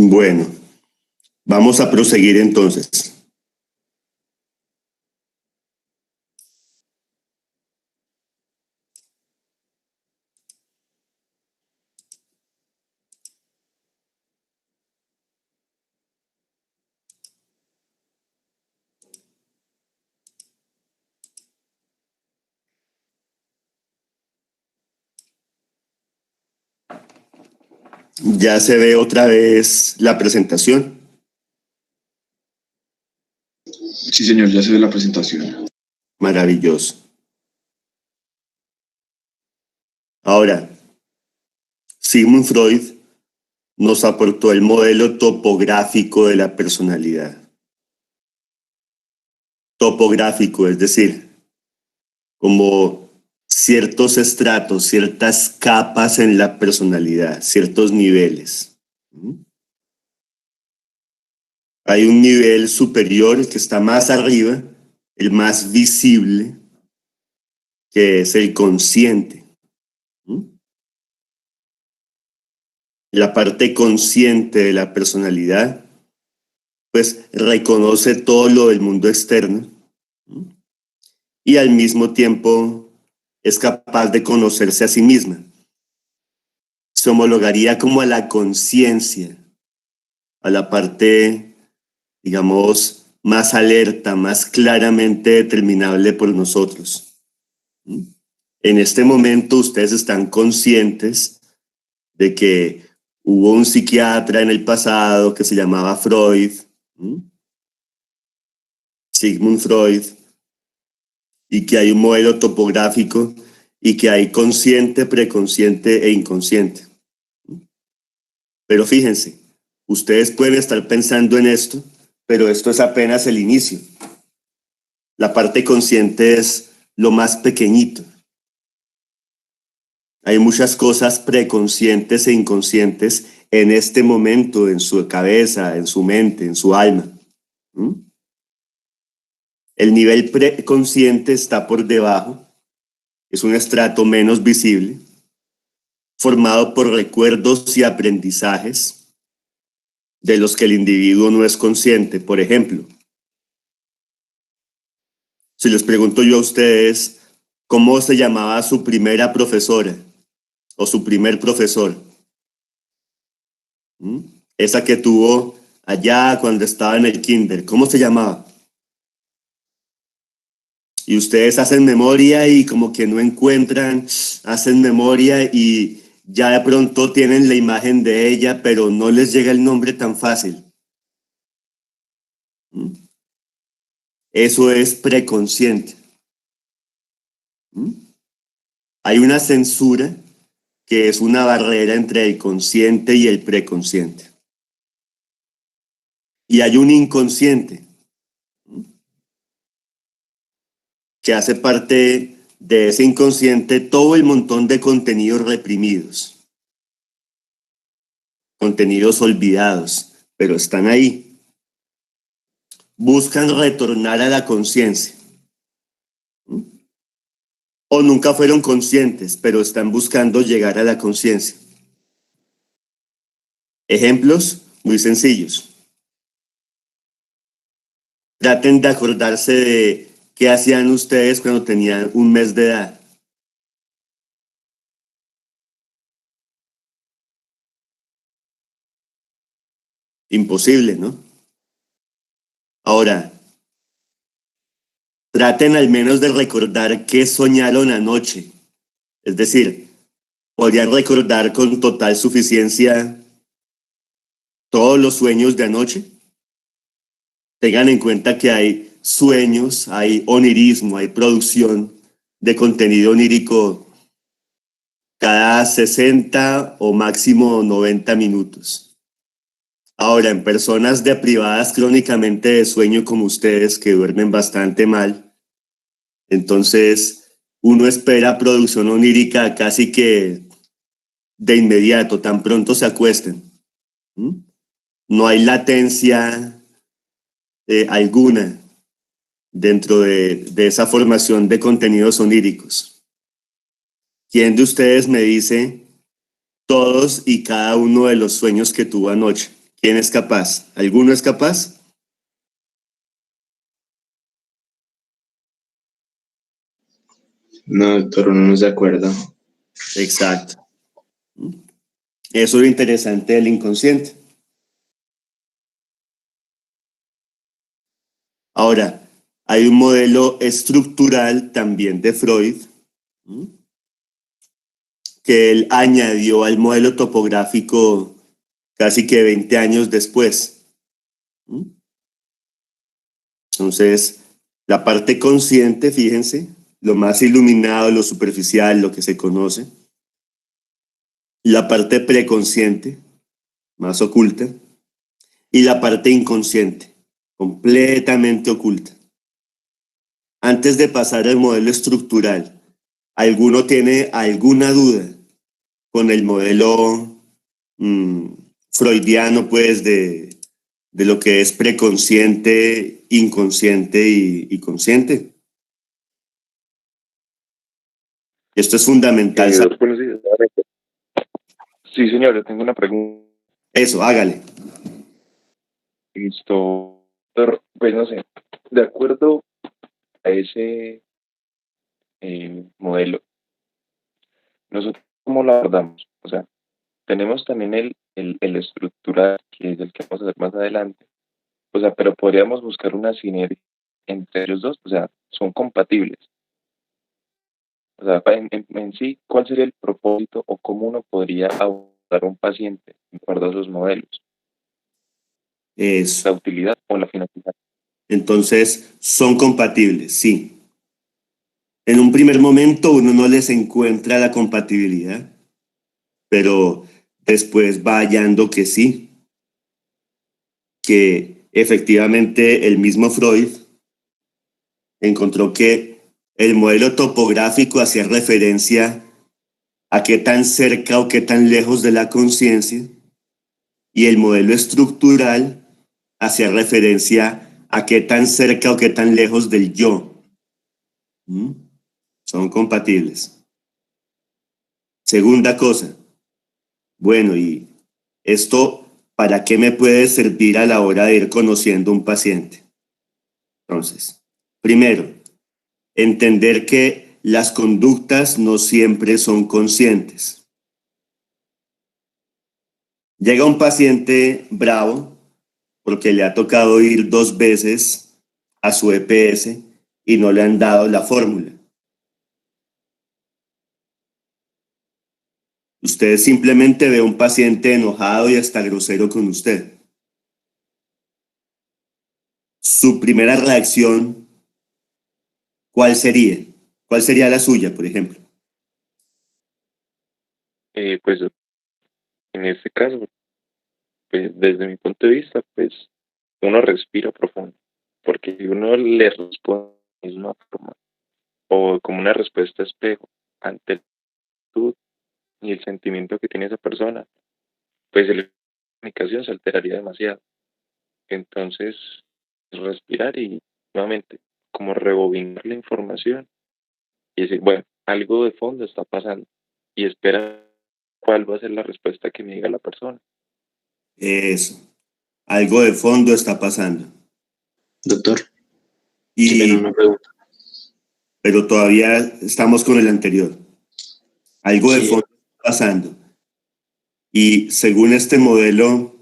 Bueno, vamos a proseguir entonces. Ya se ve otra vez la presentación. Sí, señor, ya se ve la presentación. Maravilloso. Ahora, Sigmund Freud nos aportó el modelo topográfico de la personalidad. Topográfico, es decir, como ciertos estratos, ciertas capas en la personalidad, ciertos niveles. Hay un nivel superior que está más arriba, el más visible, que es el consciente. La parte consciente de la personalidad, pues reconoce todo lo del mundo externo y al mismo tiempo es capaz de conocerse a sí misma. Se homologaría como a la conciencia, a la parte, digamos, más alerta, más claramente determinable por nosotros. En este momento ustedes están conscientes de que hubo un psiquiatra en el pasado que se llamaba Freud, Sigmund Freud, y que hay un modelo topográfico y que hay consciente, preconsciente e inconsciente. Pero fíjense, ustedes pueden estar pensando en esto, pero esto es apenas el inicio. La parte consciente es lo más pequeñito. Hay muchas cosas preconscientes e inconscientes en este momento, en su cabeza, en su mente, en su alma. El nivel preconsciente está por debajo, es un estrato menos visible, formado por recuerdos y aprendizajes de los que el individuo no es consciente. Por ejemplo, si les pregunto yo a ustedes, ¿cómo se llamaba su primera profesora o su primer profesor? Esa que tuvo allá cuando estaba en el kinder, ¿cómo se llamaba? Y ustedes hacen memoria y como que no encuentran, hacen memoria y ya de pronto tienen la imagen de ella, pero no les llega el nombre tan fácil. Eso es preconsciente. Hay una censura que es una barrera entre el consciente y el preconsciente. Y hay un inconsciente que hace parte de ese inconsciente todo el montón de contenidos reprimidos, contenidos olvidados, pero están ahí. Buscan retornar a la conciencia. O nunca fueron conscientes, pero están buscando llegar a la conciencia. Ejemplos muy sencillos. Traten de acordarse de qué hacían ustedes cuando tenían un mes de edad. Imposible, ¿no? Ahora, traten al menos de recordar qué soñaron anoche. Es decir, podrían recordar con total suficiencia todos los sueños de anoche. Tengan en cuenta que hay sueños, hay onirismo, hay producción de contenido onírico cada 60 o máximo 90 minutos. Ahora, en personas deprivadas crónicamente de sueño como ustedes, que duermen bastante mal, entonces uno espera producción onírica casi que de inmediato, tan pronto se acuesten. No hay latencia alguna dentro de esa formación de contenidos oníricos. ¿Quién de ustedes me dice todos y cada uno de los sueños que tuvo anoche? ¿Quién es capaz? ¿Alguno es capaz? No, doctor, no nos de acuerdo. Exacto. Eso es lo interesante del inconsciente. Ahora, hay un modelo estructural también de Freud, que él añadió al modelo topográfico casi que 20 años después. Entonces, la parte consciente, fíjense, lo más iluminado, lo superficial, lo que se conoce. La parte preconsciente, más oculta. Y la parte inconsciente, completamente oculta. Antes de pasar al modelo estructural, ¿alguno tiene alguna duda con el modelo freudiano, pues, de lo que es preconsciente, inconsciente y consciente? Esto es fundamental. Buenos días. Sí, señor, yo tengo una pregunta. Eso, hágale. Listo. Pues no sé, de acuerdo a ese modelo, nosotros cómo lo abordamos. O sea, tenemos también el estructural, que es el que vamos a hacer más adelante. O sea, pero podríamos buscar una sinergia entre ellos dos. O sea, son compatibles. O sea, en sí, ¿cuál sería el propósito o cómo uno podría abordar a un paciente de acuerdo a esos modelos? Eso. La utilidad o la finalidad. Entonces, son compatibles, sí. En un primer momento uno no les encuentra la compatibilidad, pero después va hallando que sí, que efectivamente el mismo Freud encontró que el modelo topográfico hacía referencia a qué tan cerca o qué tan lejos de la conciencia, y el modelo estructural hacía referencia a qué tan cerca o qué tan lejos del yo. Son compatibles. Segunda cosa, bueno, ¿y esto para qué me puede servir a la hora de ir conociendo un paciente? Entonces, primero, entender que las conductas no siempre son conscientes. Llega un paciente bravo porque le ha tocado ir 2 veces a su EPS y no le han dado la fórmula. Usted simplemente ve a un paciente enojado y hasta grosero con usted. Su primera reacción, ¿cuál sería? ¿Cuál sería la suya, por ejemplo? Pues en este caso, pues desde mi punto de vista, pues uno respira profundo, porque si uno le responde de la misma forma o como una respuesta espejo ante la actitud y el sentimiento que tiene esa persona, pues la comunicación se alteraría demasiado. Entonces, respirar y nuevamente, como rebobinar la información y decir, bueno, algo de fondo está pasando y espera cuál va a ser la respuesta que me diga la persona. Eso. Algo de fondo está pasando. Doctor, sí, una pregunta. Pero todavía estamos con el anterior. Algo de fondo está pasando. Y según este modelo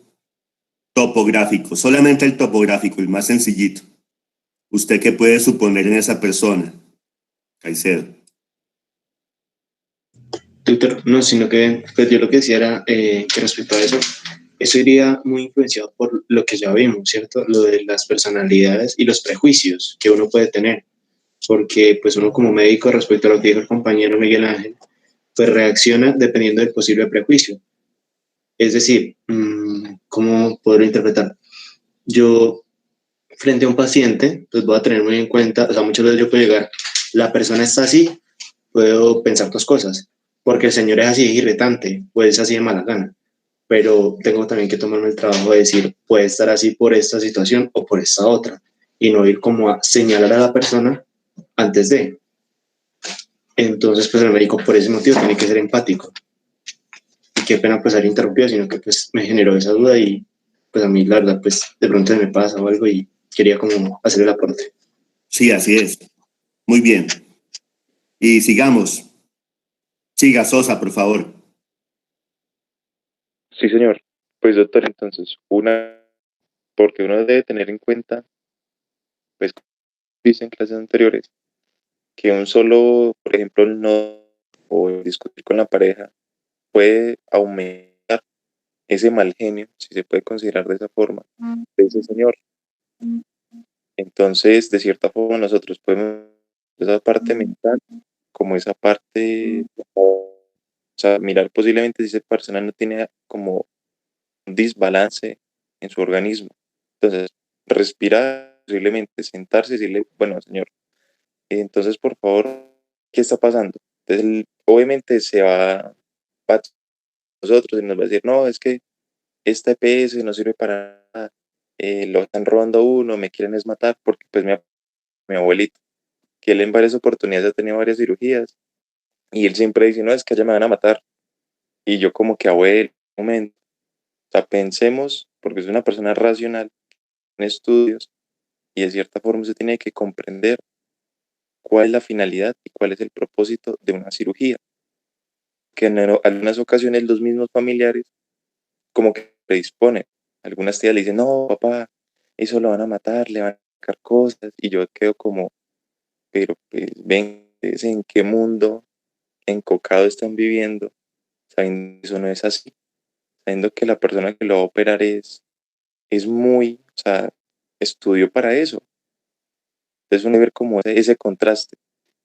topográfico, solamente el topográfico, el más sencillito, ¿usted qué puede suponer en esa persona, Caicedo? Doctor, no, sino que pues yo lo que decía era que respecto a eso iría muy influenciado por lo que ya vimos, ¿cierto? Lo de las personalidades y los prejuicios que uno puede tener, porque pues uno como médico, respecto a lo que dijo el compañero Miguel Ángel, pues reacciona dependiendo del posible prejuicio. Es decir, ¿cómo podré interpretar? Yo, frente a un paciente, pues voy a tener muy en cuenta, o sea, muchas veces yo puedo llegar, la persona está así, puedo pensar 2 cosas, porque el señor es así, es irritante, pues es así de mala gana, pero tengo también que tomarme el trabajo de decir, puede estar así por esta situación o por esta otra, y no ir como a señalar a la persona antes de. Entonces, pues el médico por ese motivo tiene que ser empático. Y qué pena pues haber interrumpido, sino que pues me generó esa duda y pues a mí la verdad, pues de pronto me pasa o algo y quería como hacer el aporte. Sí, así es. Muy bien. Y sigamos. Siga, Sosa, por favor. Sí, señor. Pues doctor, entonces, porque uno debe tener en cuenta, pues, como dice en clases anteriores, que un solo, por ejemplo, el no o el discutir con la pareja puede aumentar ese mal genio, si se puede considerar de esa forma, de ese señor. Entonces, de cierta forma, nosotros podemos esa parte mental como esa parte, o sea, mirar posiblemente si esa persona no tiene como un desbalance en su organismo. Entonces, respirar, posiblemente sentarse y decirle, bueno, señor, entonces, por favor, ¿qué está pasando? Entonces, obviamente va a nosotros y nos va a decir, no, es que esta EPS no sirve para nada, lo están robando a uno, me quieren es matar, porque pues mi abuelito, que él en varias oportunidades ha tenido varias cirugías, y él siempre dice, no, es que allá me van a matar. Y yo como que, abuelo, un momento, o sea, pensemos, porque es una persona racional en estudios, y de cierta forma se tiene que comprender cuál es la finalidad y cuál es el propósito de una cirugía. Que en algunas ocasiones los mismos familiares como que predisponen. Algunas tías le dicen, no, papá, eso lo van a matar, le van a sacar cosas, y yo quedo como, pero pues ven, ¿en qué mundo encocado están viviendo? Sabiendo que eso no es así, sabiendo que la persona que lo va a operar es muy, o sea, estudió para eso. Entonces uno ver como ese contraste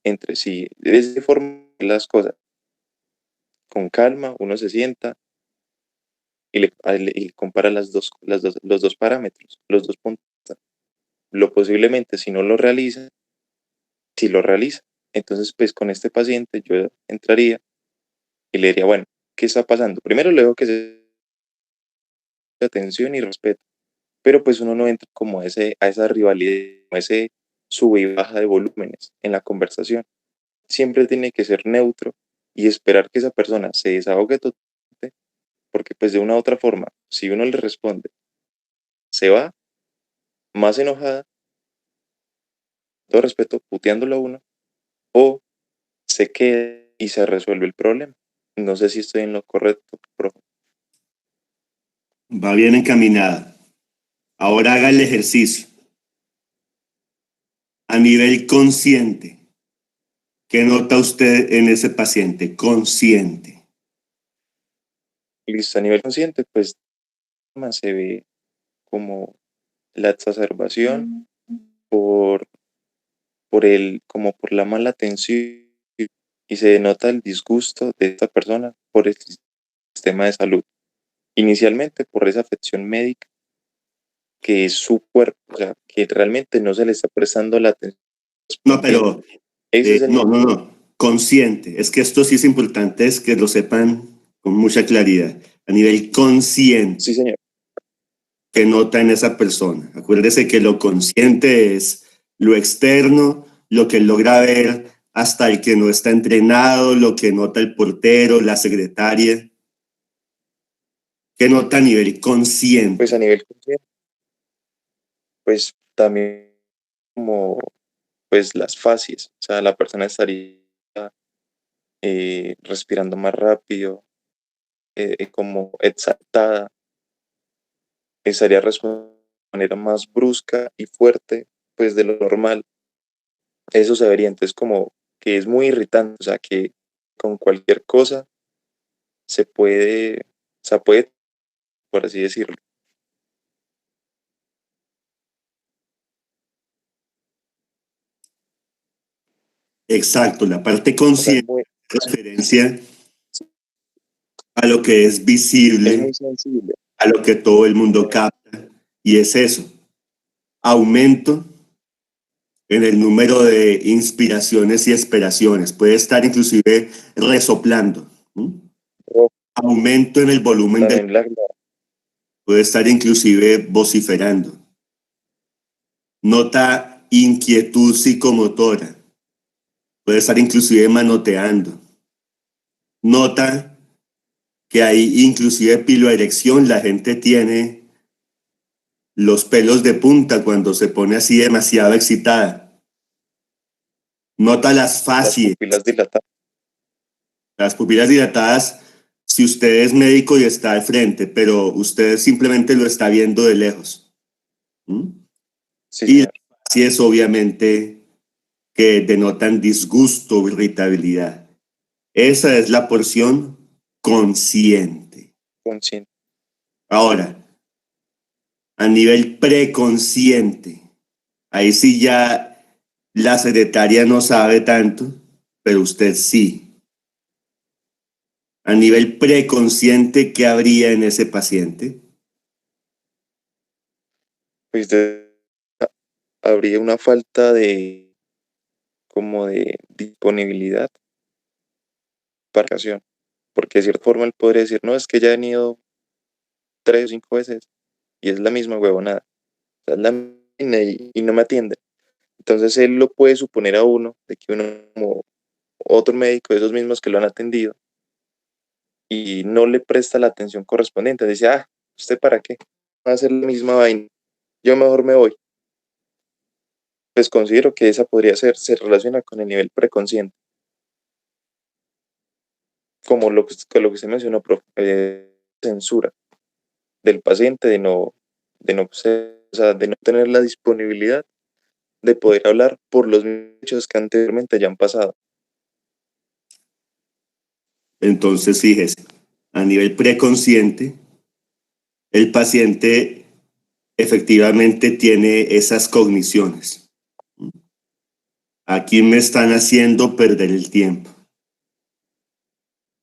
entre sí, de esa forma las cosas, con calma, uno se sienta y compara los dos parámetros, los dos puntos. Lo posiblemente, si no lo realiza, si lo realiza, entonces pues con este paciente yo entraría y le diría, bueno, ¿qué está pasando? Primero le digo que se atención y respeto, pero pues uno no entra como a esa rivalidad, a ese sube y baja de volúmenes en la conversación. Siempre tiene que ser neutro y esperar que esa persona se desahogue totalmente, porque pues de una u otra forma, si uno le responde, se va más enojada, todo respeto, puteándolo a uno, o se queda y se resuelve el problema. No sé si estoy en lo correcto, profe. Va bien encaminada. Ahora haga el ejercicio. A nivel consciente, ¿qué nota usted en ese paciente? Consciente. Listo, a nivel consciente, pues más se ve como la exacerbación por, como por la mala atención, y se denota el disgusto de esta persona por el sistema de salud. Inicialmente por esa afección médica que es su cuerpo, o sea, que realmente no se le está prestando la atención. No, pero Ese es el no. Consciente. Es que esto sí es importante, es que lo sepan con mucha claridad. A nivel consciente. Sí, señor. ¿Qué nota en esa persona? Acuérdese que lo consciente es lo externo, lo que logra ver hasta el que no está entrenado, lo que nota el portero, la secretaria. ¿Qué nota a nivel consciente? Pues a nivel consciente, pues también como pues las fases, o sea, la persona estaría respirando más rápido, como exaltada, estaría respondiendo de manera más brusca y fuerte, pues de lo normal. Eso se vería, entonces como que es muy irritante, o sea, que con cualquier cosa o sea, puede, por así decirlo. Exacto, la parte O sea, consciente es referencia a lo que es visible, es muy sensible. a lo que todo el mundo capta, y es eso, aumento en el número de inspiraciones y expiraciones, puede estar inclusive resoplando, ¿m? Aumento en el volumen del, También puede estar inclusive vociferando, nota inquietud psicomotora, puede estar inclusive manoteando, nota que hay inclusive piloerección, la gente tiene los pelos de punta cuando se pone así demasiado excitada. Nota las fascias. Las pupilas dilatadas, si usted es médico y está al frente, pero usted simplemente lo está viendo de lejos. Sí, y señor. así es obviamente que denotan disgusto o irritabilidad. Esa es la porción consciente. Consciente. Ahora, a nivel preconsciente, ahí sí ya la secretaria no sabe tanto, pero usted sí. A nivel preconsciente, ¿qué habría en ese paciente? Pues habría una falta de disponibilidad para la ocasión. Porque de cierta forma él podría decir, no, es que ya he venido 3 o 5 veces y es la misma huevonada. O sea, es la misma y no me atiende. Entonces él lo puede suponer a uno de que uno, como otro médico de esos mismos que lo han atendido, y no le presta la atención correspondiente. Dice, ¿usted para qué? Va a hacer la misma vaina. Yo mejor me voy. Pues considero que esa podría se relaciona con el nivel preconsciente. Como lo que usted mencionó, profe, censura del paciente de no tener la disponibilidad de poder hablar por los hechos que anteriormente ya han pasado. Entonces, fíjese, a nivel preconsciente, el paciente efectivamente tiene esas cogniciones. Aquí me están haciendo perder el tiempo.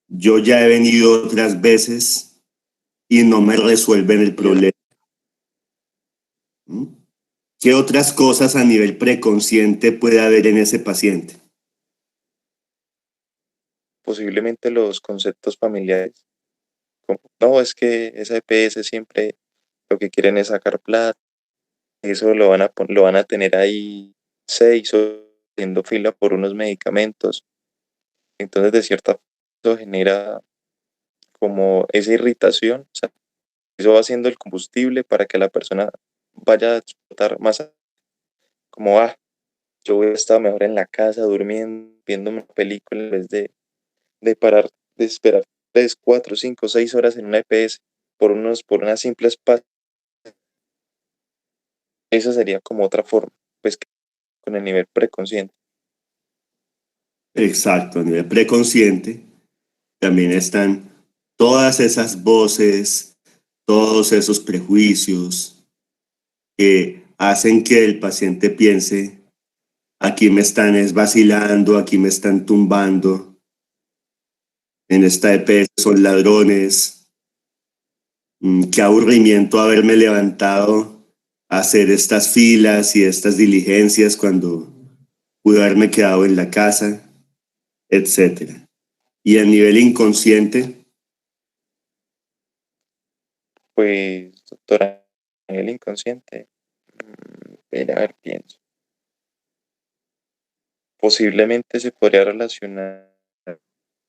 Yo ya he venido otras veces y no me resuelven el problema. ¿Qué otras cosas a nivel preconsciente puede haber en ese paciente? Posiblemente los conceptos familiares. Como, no, es que esa EPS siempre lo que quieren es sacar plata. Eso lo van a tener ahí 6 o haciendo fila por unos medicamentos. Entonces, de cierta forma, eso genera como esa irritación. O sea, eso va siendo el combustible para que la persona vaya a explotar más. Como, yo voy a estar mejor en la casa, durmiendo, viendo una película, en vez de parar, de esperar 3, 4, 5, 6 horas en una EPS por unas simples pasas. Esa sería como otra forma, pues, con el nivel preconsciente. Exacto, a nivel preconsciente también están todas esas voces, todos esos prejuicios que hacen que el paciente piense, aquí me están vacilando, aquí me están tumbando, en esta EPS son ladrones, qué aburrimiento haberme levantado a hacer estas filas y estas diligencias cuando pude haberme quedado en la casa, etcétera. Y a nivel inconsciente, Pues, doctora, a nivel inconsciente, a ver, pienso. Posiblemente se podría relacionar,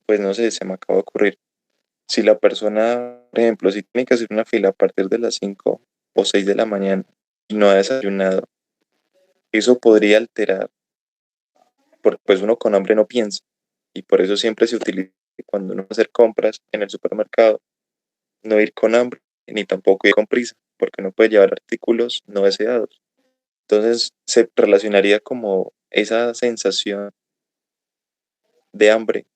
pues no sé, se me acaba de ocurrir. Si la persona, por ejemplo, si tiene que hacer una fila a partir de las 5 o 6 de la mañana y no ha desayunado, eso podría alterar, porque pues uno con hambre no piensa, y por eso siempre se utiliza cuando uno va a hacer compras en el supermercado, no ir con hambre ni tampoco ir con prisa, porque no puede llevar artículos no deseados. Entonces se relacionaría como esa sensación de hambre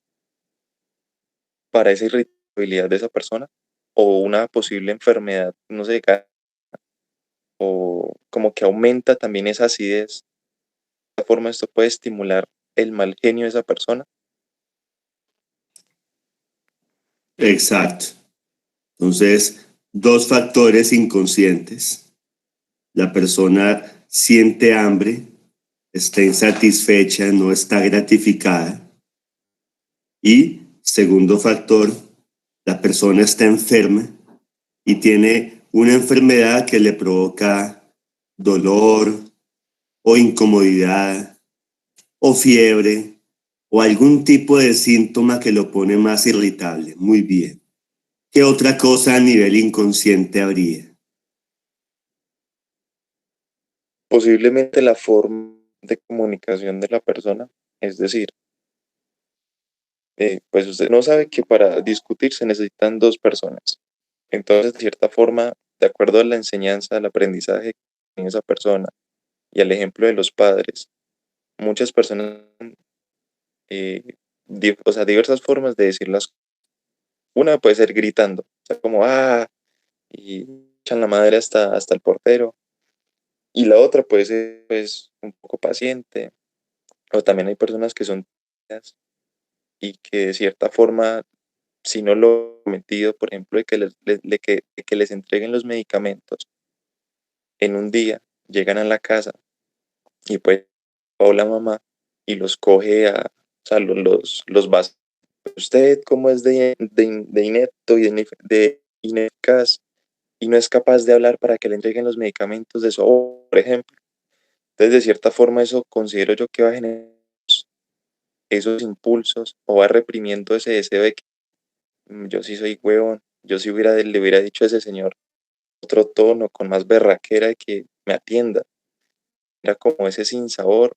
para esa irritabilidad de esa persona o una posible enfermedad, no sé, o como que aumenta también esa acidez. De esta forma esto puede estimular el mal genio de esa persona. exacto. Entonces, dos factores inconscientes. La persona siente hambre, está insatisfecha, no está gratificada. Y segundo factor, la persona está enferma y tiene una enfermedad que le provoca dolor o incomodidad o fiebre o algún tipo de síntoma que lo pone más irritable. Muy bien. ¿Qué otra cosa a nivel inconsciente habría? posiblemente la forma de comunicación de la persona, es decir, pues usted no sabe que para discutir se necesitan dos personas. Entonces, de cierta forma, de acuerdo a la enseñanza, al aprendizaje que tiene esa persona y al ejemplo de los padres, muchas personas, o sea, diversas formas de decir las cosas. Una puede ser gritando, o sea, como, y echan la madre hasta el portero. Y la otra puede ser, pues, un poco paciente. O también hay personas que son tímidas y que de cierta forma, si no lo han cometido, por ejemplo, de que les entreguen los medicamentos en un día, llegan a la casa y pues o la mamá y los coge o sea, los va. Usted, como es de inepto y de ineficaz y no es capaz de hablar para que le entreguen los medicamentos de su abuelo, por ejemplo. Entonces, de cierta forma, eso considero yo que va a generar esos impulsos o va reprimiendo ese deseo de que yo sí soy huevón, yo sí le hubiera dicho a ese señor otro tono, con más berraquera de que me atienda. Era como ese sinsabor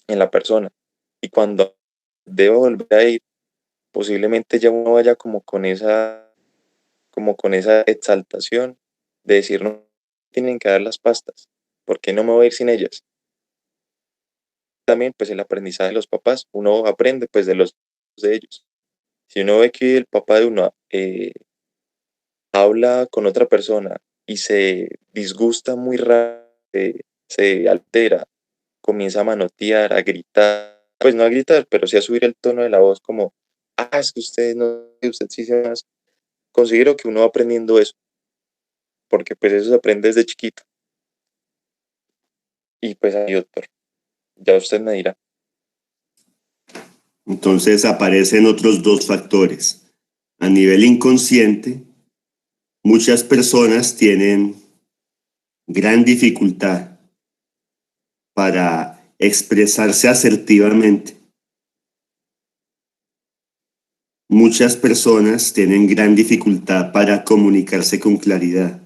en la persona. Y cuando debo volver a ir, posiblemente ya uno vaya como con esa exaltación de decir, no, tienen que dar las pastas, porque no me voy a ir sin ellas. También, pues, el aprendizaje de los papás, uno aprende, pues, de ellos. Si uno ve que el papá de uno habla con otra persona y se disgusta muy rápido, se altera, comienza a manotear, a gritar, pues no a gritar, pero sí a subir el tono de la voz como, es que usted no, usted sí se más. Considero que uno va aprendiendo eso, porque pues eso se aprende desde chiquito. Y pues ahí, doctor, ya usted me dirá. Entonces aparecen otros dos factores. A nivel inconsciente, muchas personas tienen gran dificultad para expresarse asertivamente. Muchas personas tienen gran dificultad para comunicarse con claridad.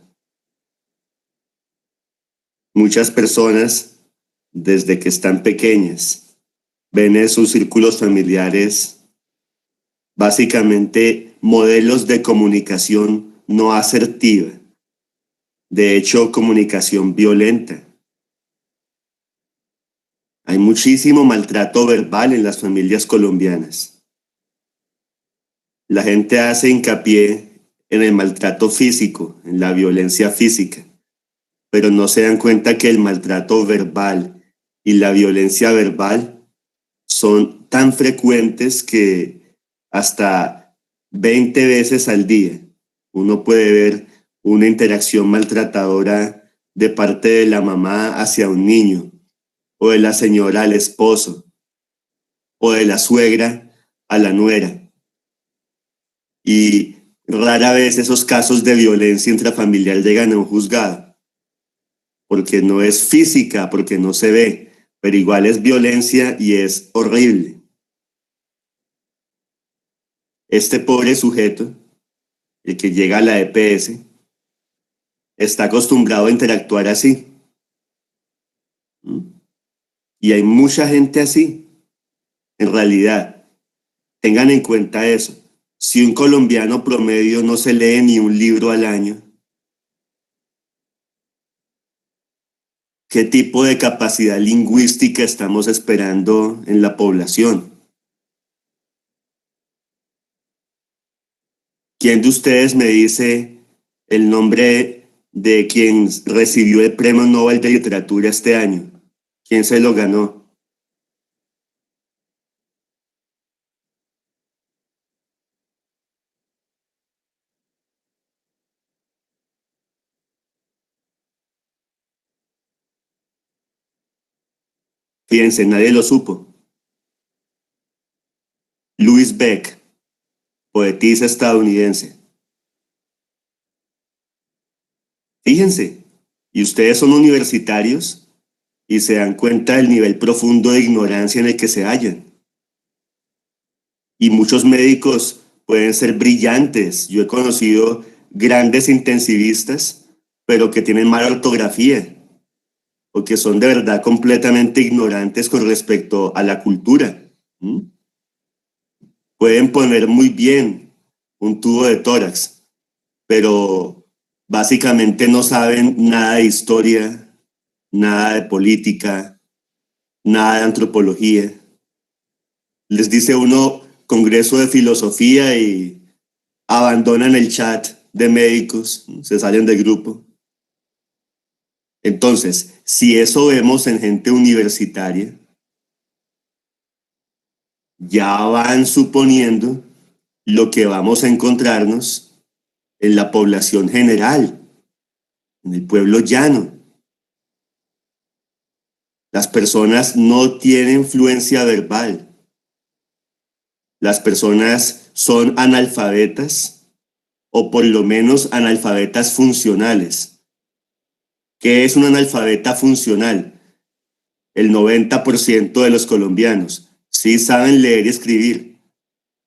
Muchas personas, desde que están pequeñas, ven en sus círculos familiares básicamente modelos de comunicación no asertiva, de hecho, comunicación violenta. Hay muchísimo maltrato verbal en las familias colombianas. La gente hace hincapié en el maltrato físico, en la violencia física, pero no se dan cuenta que el maltrato verbal y la violencia verbal son tan frecuentes que hasta 20 veces al día uno puede ver una interacción maltratadora de parte de la mamá hacia un niño, o de la señora al esposo, o de la suegra a la nuera. Y rara vez esos casos de violencia intrafamiliar llegan a un juzgado, porque no es física, porque no se ve, pero igual es violencia y es horrible. Este pobre sujeto, el que llega a la EPS, está acostumbrado a interactuar así. Y hay mucha gente así. En realidad, tengan en cuenta eso. Si un colombiano promedio no se lee ni un libro al año, ¿qué tipo de capacidad lingüística estamos esperando en la población? ¿Quién de ustedes me dice el nombre de quien recibió el Premio Nobel de Literatura este año? ¿Quién se lo ganó? Fíjense, nadie lo supo. Louis Beck, poetisa estadounidense. Fíjense, y ustedes son universitarios y se dan cuenta del nivel profundo de ignorancia en el que se hallan. Y muchos médicos pueden ser brillantes. Yo he conocido grandes intensivistas, pero que tienen mala ortografía. o que son de verdad completamente ignorantes con respecto a la cultura. ¿Mm? Pueden poner muy bien un tubo de tórax, pero básicamente no saben nada de historia, nada de política, nada de antropología. Les dice uno Congreso de Filosofía y abandonan el chat de médicos, se salen del grupo. Entonces, si eso vemos en gente universitaria, ya van suponiendo lo que vamos a encontrarnos en la población general, en el pueblo llano. Las personas no tienen fluencia verbal. Las personas son analfabetas o por lo menos analfabetas funcionales. ¿Qué es un analfabeta funcional? El 90% de los colombianos sí saben leer y escribir,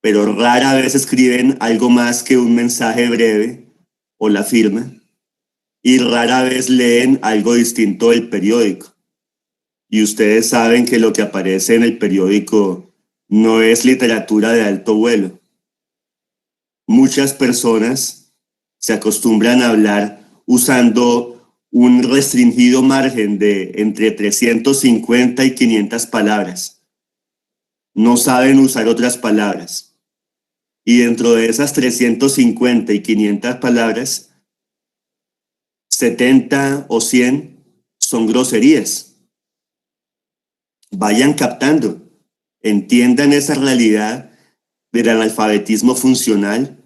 pero rara vez escriben algo más que un mensaje breve o la firma, y rara vez leen algo distinto del periódico. Y ustedes saben que lo que aparece en el periódico no es literatura de alto vuelo. Muchas personas se acostumbran a hablar usando un restringido margen de entre 350 y 500 palabras. No saben usar otras palabras. Y dentro de esas 350 y 500 palabras, 70 o 100 son groserías. Vayan captando, entiendan esa realidad del analfabetismo funcional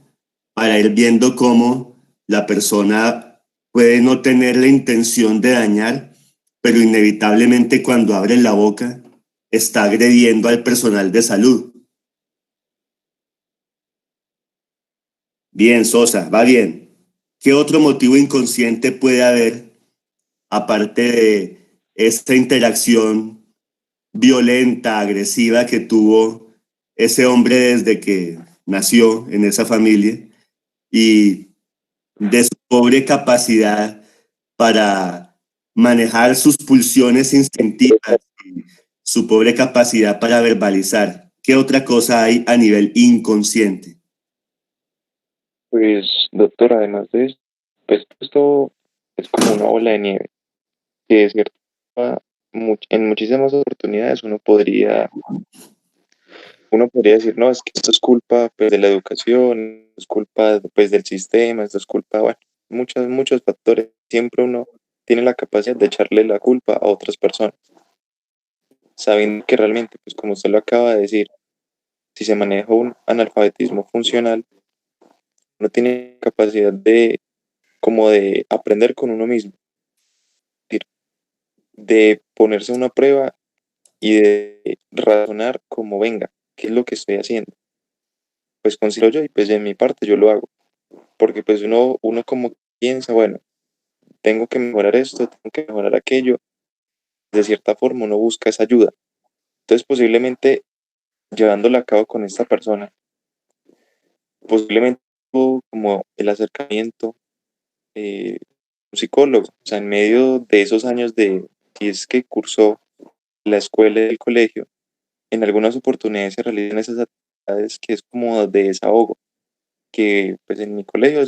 para ir viendo cómo la persona puede no tener la intención de dañar, pero inevitablemente cuando abre la boca está agrediendo al personal de salud. Bien, Sosa, va bien. ¿Qué otro motivo inconsciente puede haber aparte de esta interacción violenta, agresiva que tuvo ese hombre desde que nació en esa familia y de su pobre capacidad para manejar sus pulsiones instintivas y su pobre capacidad para verbalizar? ¿Qué otra cosa hay a nivel inconsciente? Pues, doctor, además de esto, pues esto es como una bola de nieve, que de cierta forma, en muchísimas oportunidades uno podría decir, no, es que esto es culpa pues, de la educación, es culpa pues, del sistema, esto es culpa, bueno, muchos factores. Siempre uno tiene la capacidad de echarle la culpa a otras personas, sabiendo que realmente, pues como usted lo acaba de decir, si se maneja un analfabetismo funcional, uno tiene capacidad de como de aprender con uno mismo, de ponerse a una prueba y de razonar como venga, qué es lo que estoy haciendo. Pues considero yo y pues de mi parte yo lo hago, porque pues uno como piensa, bueno, tengo que mejorar esto, tengo que mejorar aquello, de cierta forma uno busca esa ayuda. Entonces posiblemente llevándola a cabo con esta persona, posiblemente hubo como el acercamiento, un psicólogo, o sea, en medio de esos años si es que cursó la escuela y el colegio, en algunas oportunidades se realizan esas actividades que es como de desahogo, que pues en mi colegio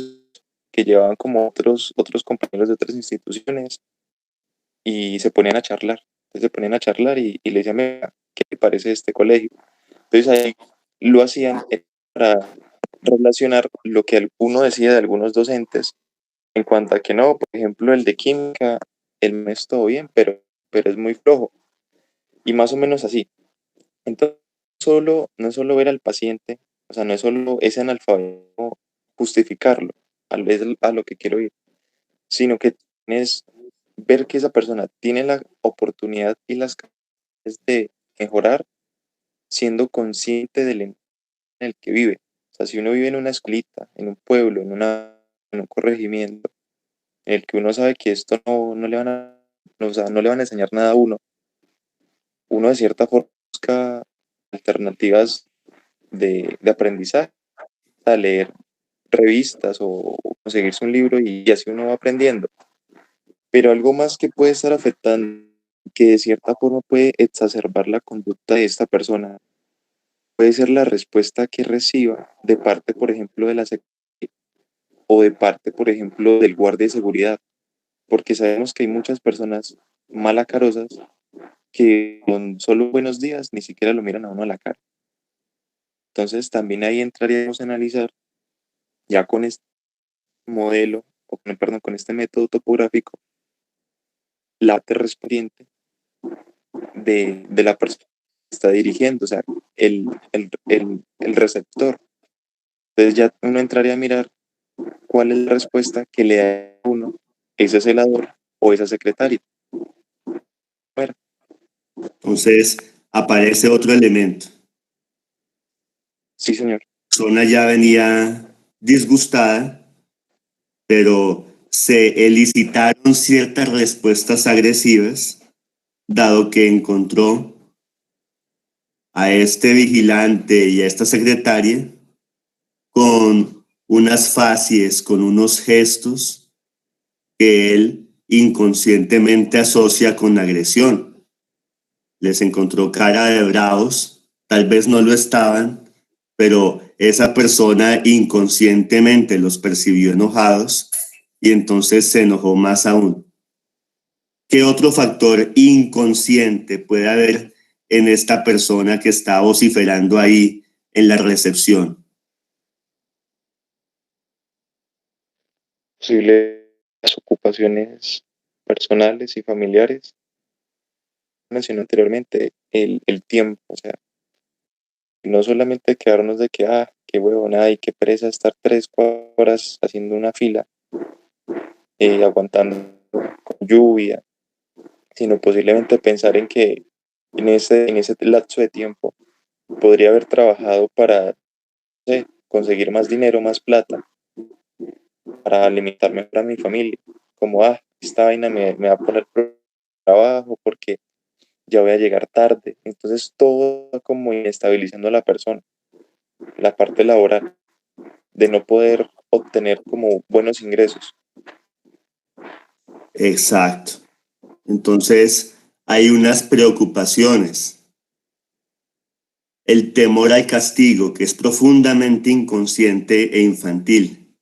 que llevaban como otros compañeros de otras instituciones y se ponían a charlar. Entonces se ponían a charlar y le decían, "Mira, ¿qué te parece este colegio?". Entonces ahí lo hacían para relacionar lo que uno decía de algunos docentes en cuanto a que no, por ejemplo, el de química, el mes todo bien, pero es muy flojo. Y más o menos así. Entonces, no es solo ver al paciente, o sea, no es solo ese analfabetismo justificarlo, a lo que quiero ir, sino que es ver que esa persona tiene la oportunidad y las capacidades de mejorar siendo consciente del entorno en el que vive. O sea, si uno vive en una escuelita, en un pueblo, en un corregimiento, en el que uno sabe que esto no le van a, no, o sea, no le van a enseñar nada a uno de cierta forma busca alternativas de aprendizaje, a leer revistas o conseguirse un libro y así uno va aprendiendo. Pero algo más que puede estar afectando, que de cierta forma puede exacerbar la conducta de esta persona, puede ser la respuesta que reciba de parte, por ejemplo, de la secretaria o de parte, por ejemplo, del guardia de seguridad, porque sabemos que hay muchas personas malacarosas que con solo buenos días ni siquiera lo miran a uno a la cara. Entonces también ahí entraríamos a analizar, ya con este modelo, perdón, con este método topográfico, la respondiente de la persona que está dirigiendo, o sea, el receptor. Entonces ya uno entraría a mirar cuál es la respuesta que le da a uno ese celador o esa secretaria. Bueno, Entonces aparece otro elemento. sí, señor. La persona ya venía disgustada, pero se elicitaron ciertas respuestas agresivas, dado que encontró a este vigilante y a esta secretaria con unas facies, con unos gestos que él inconscientemente asocia con agresión. Les encontró cara de bravos, tal vez no lo estaban, pero esa persona inconscientemente los percibió enojados y entonces se enojó más aún. ¿Qué otro factor inconsciente puede haber en esta persona que está vociferando ahí en la recepción? Posible las ocupaciones personales y familiares. Mencioné anteriormente el tiempo, o sea, no solamente quedarnos de que, qué huevonada y qué pereza estar 3, 4 horas haciendo una fila, aguantando con lluvia, sino posiblemente pensar en que en ese lapso de tiempo podría haber trabajado para, no sé, conseguir más dinero, más plata, para alimentar mejor a mi familia. Como, esta vaina me va a poner trabajo porque ya voy a llegar tarde. Entonces todo va como inestabilizando a la persona, la parte laboral, de no poder obtener como buenos ingresos. Exacto. Entonces hay unas preocupaciones. El temor al castigo, que es profundamente inconsciente e infantil.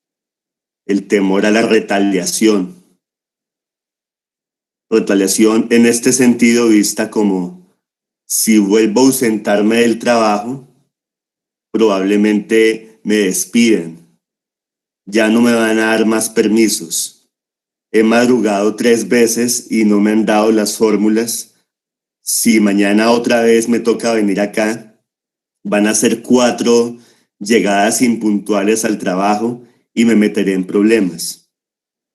El temor a la retaliación. Retaliación en este sentido vista como si vuelvo a ausentarme del trabajo, probablemente me despiden. Ya no me van a dar más permisos. He madrugado 3 veces y no me han dado las fórmulas. Si mañana otra vez me toca venir acá, van a ser 4 llegadas impuntuales al trabajo y me meteré en problemas.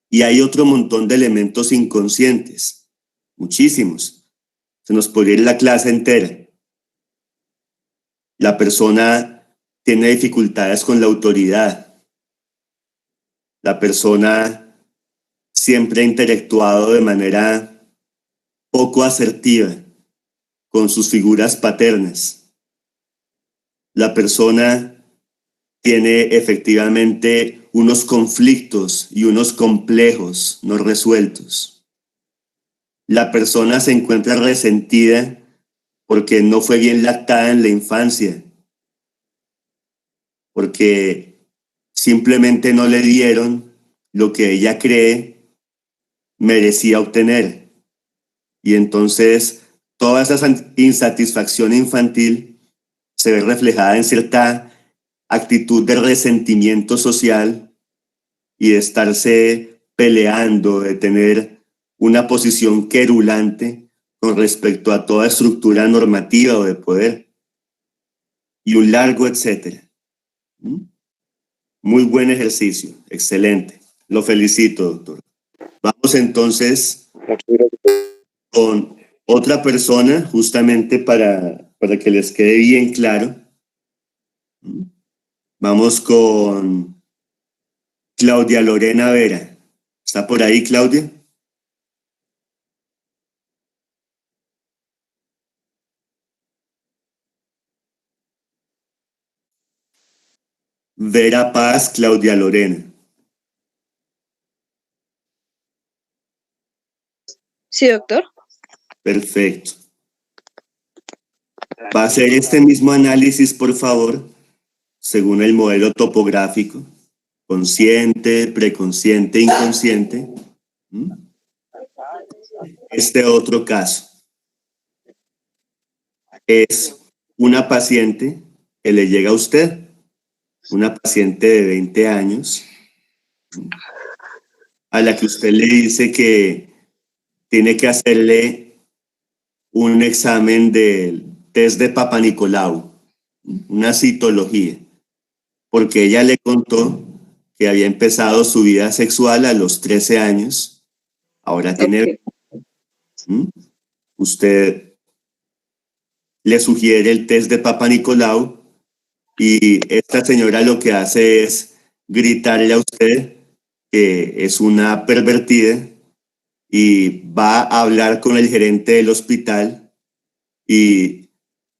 Y hay otro montón de elementos inconscientes, muchísimos. Se nos podría ir la clase entera. La persona tiene dificultades con la autoridad. La persona siempre ha interactuado de manera poco asertiva con sus figuras paternas. La persona tiene efectivamente unos conflictos y unos complejos no resueltos. La persona se encuentra resentida porque no fue bien lactada en la infancia, porque simplemente no le dieron lo que ella cree merecía obtener. Y entonces toda esa insatisfacción infantil se ve reflejada en cierta actitud de resentimiento social y de estarse peleando, de tener una posición querulante con respecto a toda estructura normativa o de poder, y un largo etcétera. Muy buen ejercicio, excelente. Lo felicito, doctor. Vamos entonces Muchas gracias. con otra persona, justamente para que les quede bien claro. Vamos con Claudia Lorena Vera. ¿Está por ahí, Claudia? Vera Paz, Claudia Lorena. Sí, doctor. Perfecto. Va a hacer este mismo análisis, por favor, según el modelo topográfico, consciente, preconsciente, inconsciente. Este otro caso es una paciente que le llega a usted, una paciente de 20 años, a la que usted le dice que tiene que hacerle un examen del test de Papa Nicolau, una citología, porque ella le contó que había empezado su vida sexual a los 13 años, ahora tiene... Okay. Usted le sugiere el test de Papa Nicolau y esta señora lo que hace es gritarle a usted que es una pervertida y va a hablar con el gerente del hospital y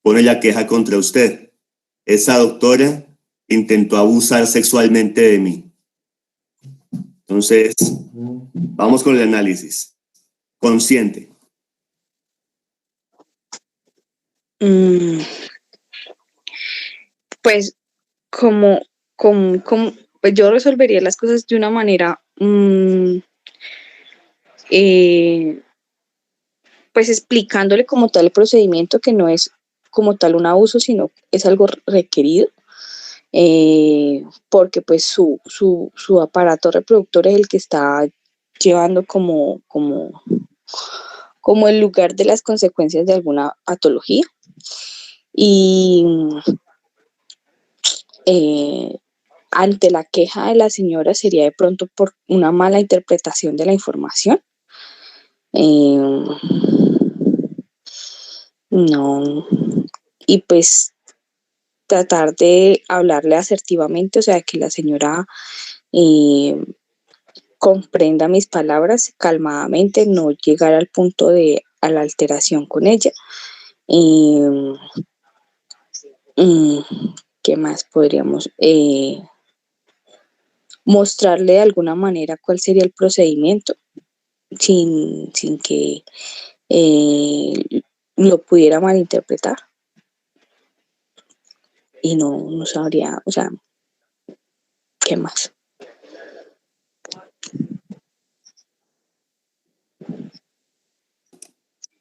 pone la queja contra usted. Esa doctora intentó abusar sexualmente de mí. Entonces, vamos con el análisis. Consciente. Pues pues yo resolvería las cosas de una manera, pues explicándole como tal el procedimiento, que no es como tal un abuso, sino es algo requerido, porque pues su aparato reproductor es el que está llevando como el lugar de las consecuencias de alguna patología. Y ante la queja de la señora sería de pronto por una mala interpretación de la información. No, y pues tratar de hablarle asertivamente, o sea, que la señora comprenda mis palabras calmadamente, no llegar al punto de a la alteración con ella. ¿Qué más podríamos? Mostrarle de alguna manera cuál sería el procedimiento sin que lo pudiera malinterpretar. Y no sabría, o sea, ¿qué más?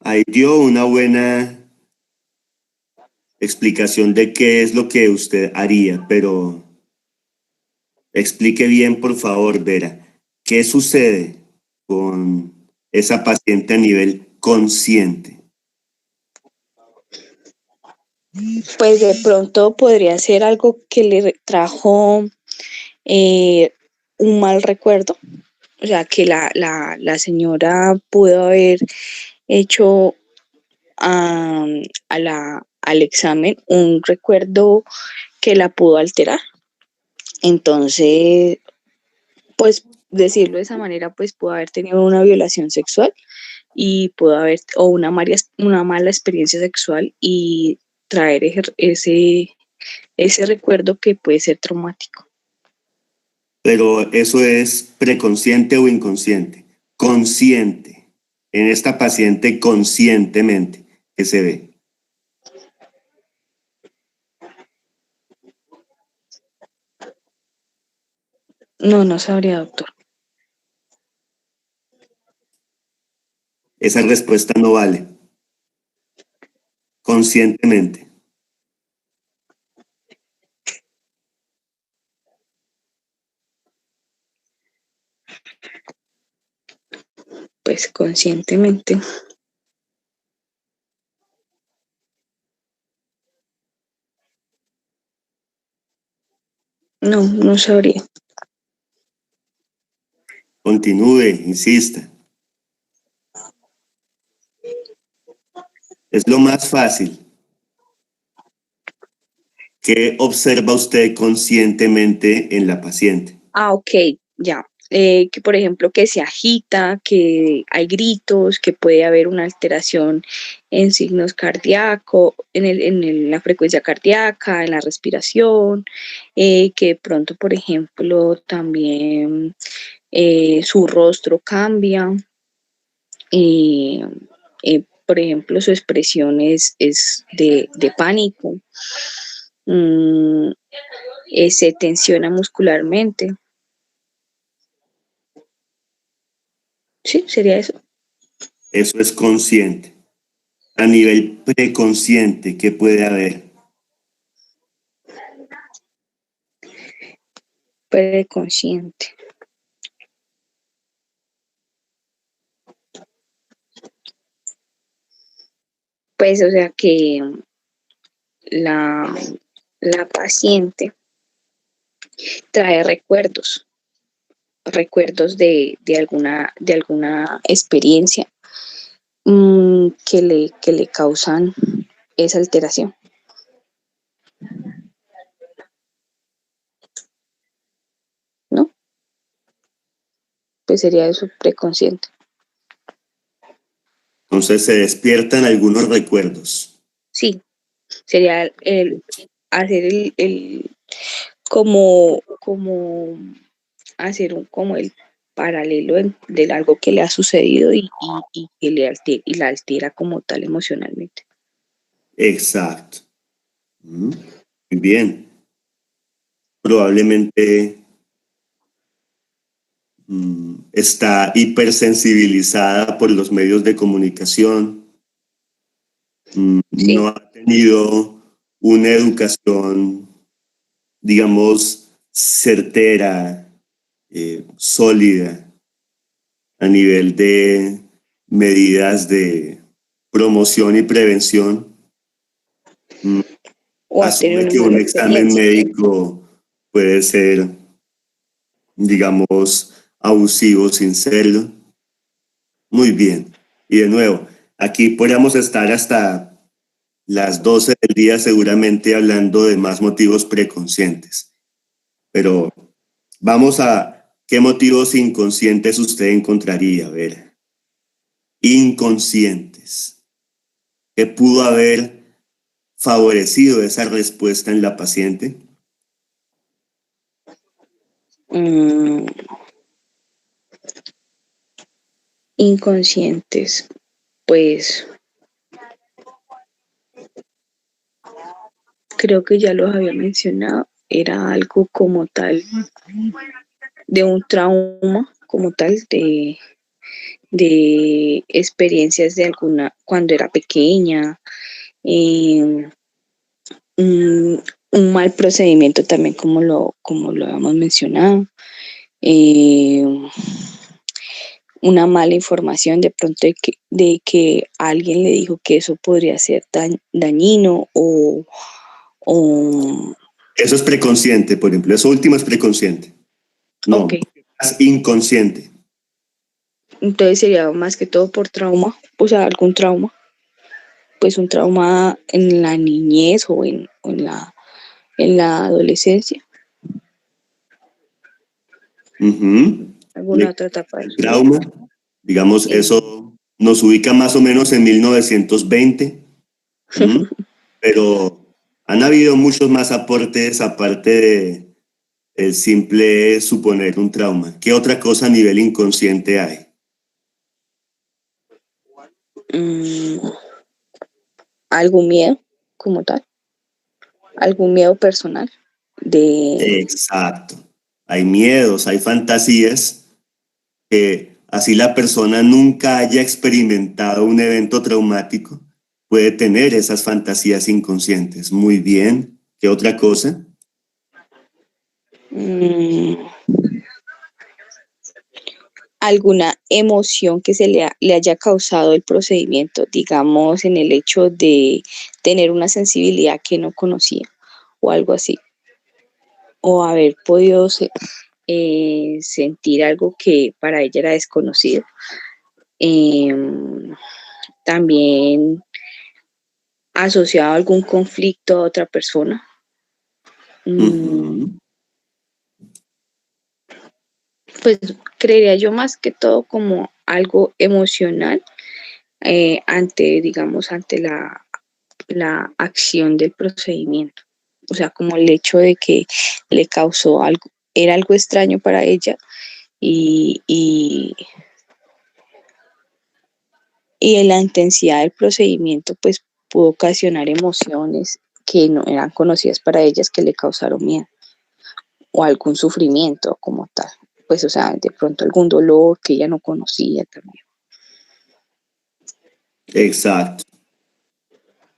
Ahí dio una buena explicación de qué es lo que usted haría, pero explique bien, por favor, Vera, ¿qué sucede con esa paciente a nivel consciente? Pues de pronto podría ser algo que le trajo un mal recuerdo, o sea, que la señora pudo haber hecho al examen un recuerdo que la pudo alterar. Entonces, pues decirlo de esa manera, pues pudo haber tenido una violación sexual y pudo haber, o una mala experiencia sexual, y traer ese recuerdo que puede ser traumático. Pero eso es preconsciente o inconsciente. Consciente. En esta paciente conscientemente que se ve. No sabría, doctor. Esa respuesta no vale. Conscientemente. Pues conscientemente. No sabría. Continúe, insista. Es lo más fácil. ¿Qué observa usted conscientemente en la paciente? Ok, ya. Que por ejemplo que se agita, que hay gritos, que puede haber una alteración en signos cardíacos, la frecuencia cardíaca, en la respiración, que de pronto, por ejemplo, también su rostro cambia. eh, por ejemplo, su expresión es de pánico, mm, se tensiona muscularmente. Sí, sería eso. Eso es consciente. A nivel preconsciente, ¿qué puede haber? Preconsciente. Pues, o sea que la, la paciente trae recuerdos de alguna experiencia que le causan esa alteración, ¿no? Pues sería eso preconsciente. Entonces se despiertan algunos recuerdos. Sí, sería el hacer como hacer como el paralelo de algo que le ha sucedido y que y la altera como tal emocionalmente. Exacto. Muy bien. Probablemente está hipersensibilizada por los medios de comunicación. Sí. No ha tenido una educación, digamos, certera, sólida a nivel de medidas de promoción y prevención. O a tener Asume una que un mala examen experiencia. médico puede ser, digamos, abusivo sin serlo. Muy bien. Y de nuevo, aquí podríamos estar hasta las 12 del día seguramente hablando de más motivos preconscientes. Pero vamos a qué motivos inconscientes usted encontraría. A ver, inconscientes. ¿Qué pudo haber favorecido esa respuesta en la paciente? Inconscientes, pues creo que ya los había mencionado, era algo como tal de un trauma, como tal de experiencias de alguna, cuando era pequeña, eh, un mal procedimiento también como lo habíamos mencionado, eh, una mala información de pronto de que alguien le dijo que eso podría ser dañino o Eso es preconsciente, por ejemplo. Eso último es preconsciente. No, ok, es inconsciente. entonces sería más que todo por trauma, o sea, algún trauma, pues un trauma en la niñez o en la adolescencia, alguna otra etapa de El su vida. trauma, digamos, eso nos ubica más o menos en 1920, pero han habido muchos más aportes aparte de el simple suponer un trauma. ¿Qué otra cosa a nivel inconsciente hay? Algún miedo como tal, algún miedo personal de Exacto. Hay miedos, hay fantasías que así la persona nunca haya experimentado un evento traumático, puede tener esas fantasías inconscientes. Muy bien. ¿Qué otra cosa? alguna emoción que le haya causado el procedimiento, digamos en el hecho de tener una sensibilidad que no conocía o algo así, o haber podido sentir algo que para ella era desconocido. También asociado a algún conflicto a otra persona. Pues creería yo más que todo como algo emocional ante, digamos, ante la acción del procedimiento. O sea, como el hecho de que le causó algo, era algo extraño para ella y y en la intensidad del procedimiento pues pudo ocasionar emociones que no eran conocidas para ellas, que le causaron miedo o algún sufrimiento como tal, pues o sea, de pronto algún dolor que ella no conocía también. Exacto.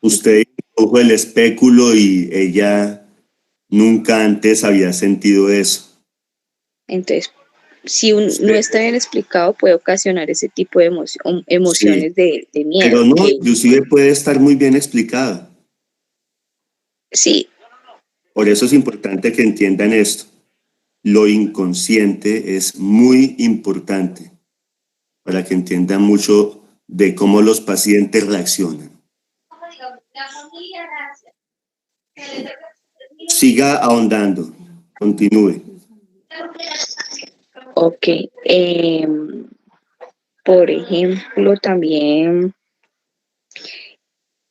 Usted introdujo el espéculo y ella nunca antes había sentido eso. Entonces, si no está bien explicado, puede ocasionar ese tipo de emociones Sí, de miedo. pero no, inclusive puede estar muy bien explicada. Sí. Por eso es importante que entiendan esto. Lo inconsciente es muy importante para que entiendan mucho de cómo los pacientes reaccionan. Siga ahondando, continúe. Ok. Por ejemplo, también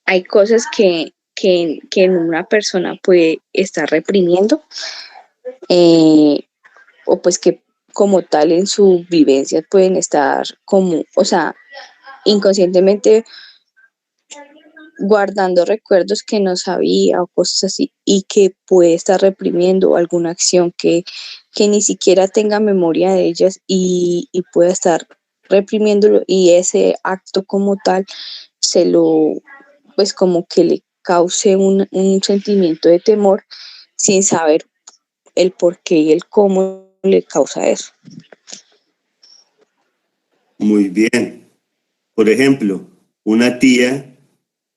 hay cosas que en una persona puede estar reprimiendo, o pues que como tal en su vivencia pueden estar como, o sea, inconscientemente guardando recuerdos que no sabía o cosas así, y que puede estar reprimiendo alguna acción que ni siquiera tenga memoria de ellas y pueda estar reprimiéndolo, y ese acto como tal se lo, pues como que le cause un sentimiento de temor sin saber el por qué y el cómo le causa eso. Muy bien. Por ejemplo, una tía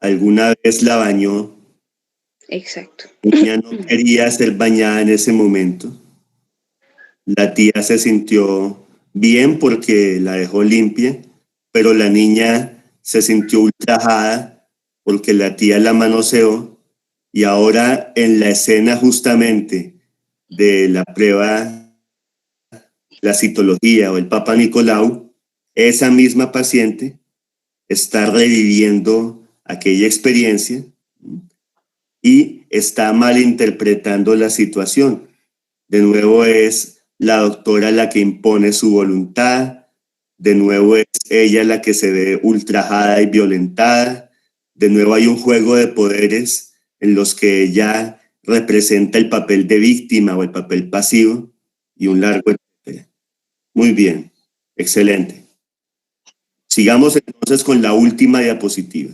alguna vez la bañó. Exacto. La niña no quería ser bañada en ese momento. La tía se sintió bien porque la dejó limpia, pero la niña se sintió ultrajada porque la tía la manoseó, y ahora en la escena justamente de la prueba, la citología o el Papa Nicolau, esa misma paciente está reviviendo aquella experiencia y está malinterpretando la situación. De nuevo es la doctora la que impone su voluntad, de nuevo es ella la que se ve ultrajada y violentada, de nuevo hay un juego de poderes en los que ella representa el papel de víctima o el papel pasivo y un largo etcétera. Muy bien, excelente. Sigamos entonces con la última diapositiva.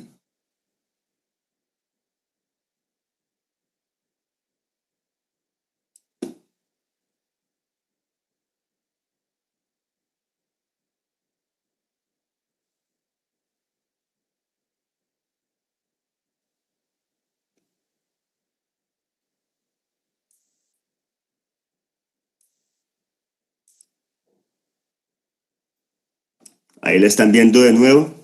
Ahí la están viendo de nuevo.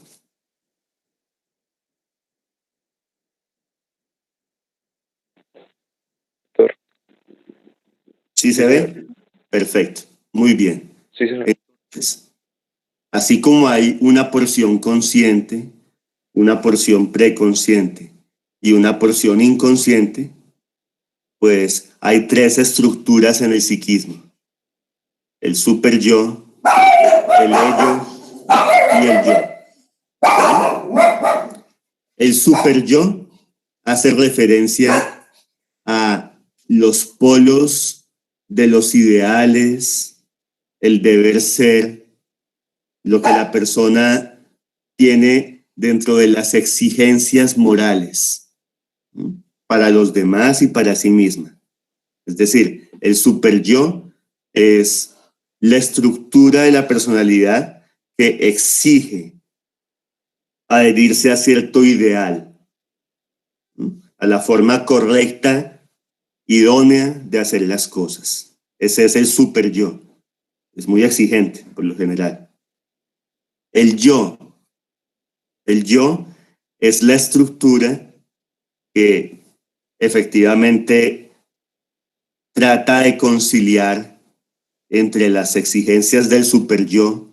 ¿Sí se ve? Perfecto. Muy bien. Sí, señor. Entonces, así como hay una porción consciente, una porción preconsciente y una porción inconsciente, pues hay tres estructuras en el psiquismo: el super yo, el ello y el yo. El super yo hace referencia a los polos de los ideales, el deber ser, lo que la persona tiene dentro de las exigencias morales, ¿no?, para los demás y para sí misma. Es decir, el super yo es la estructura de la personalidad que exige adherirse a cierto ideal, ¿no?, a la forma correcta, idónea de hacer las cosas. Ese es el super yo. Es muy exigente, por lo general. El yo es la estructura que efectivamente trata de conciliar entre las exigencias del super yo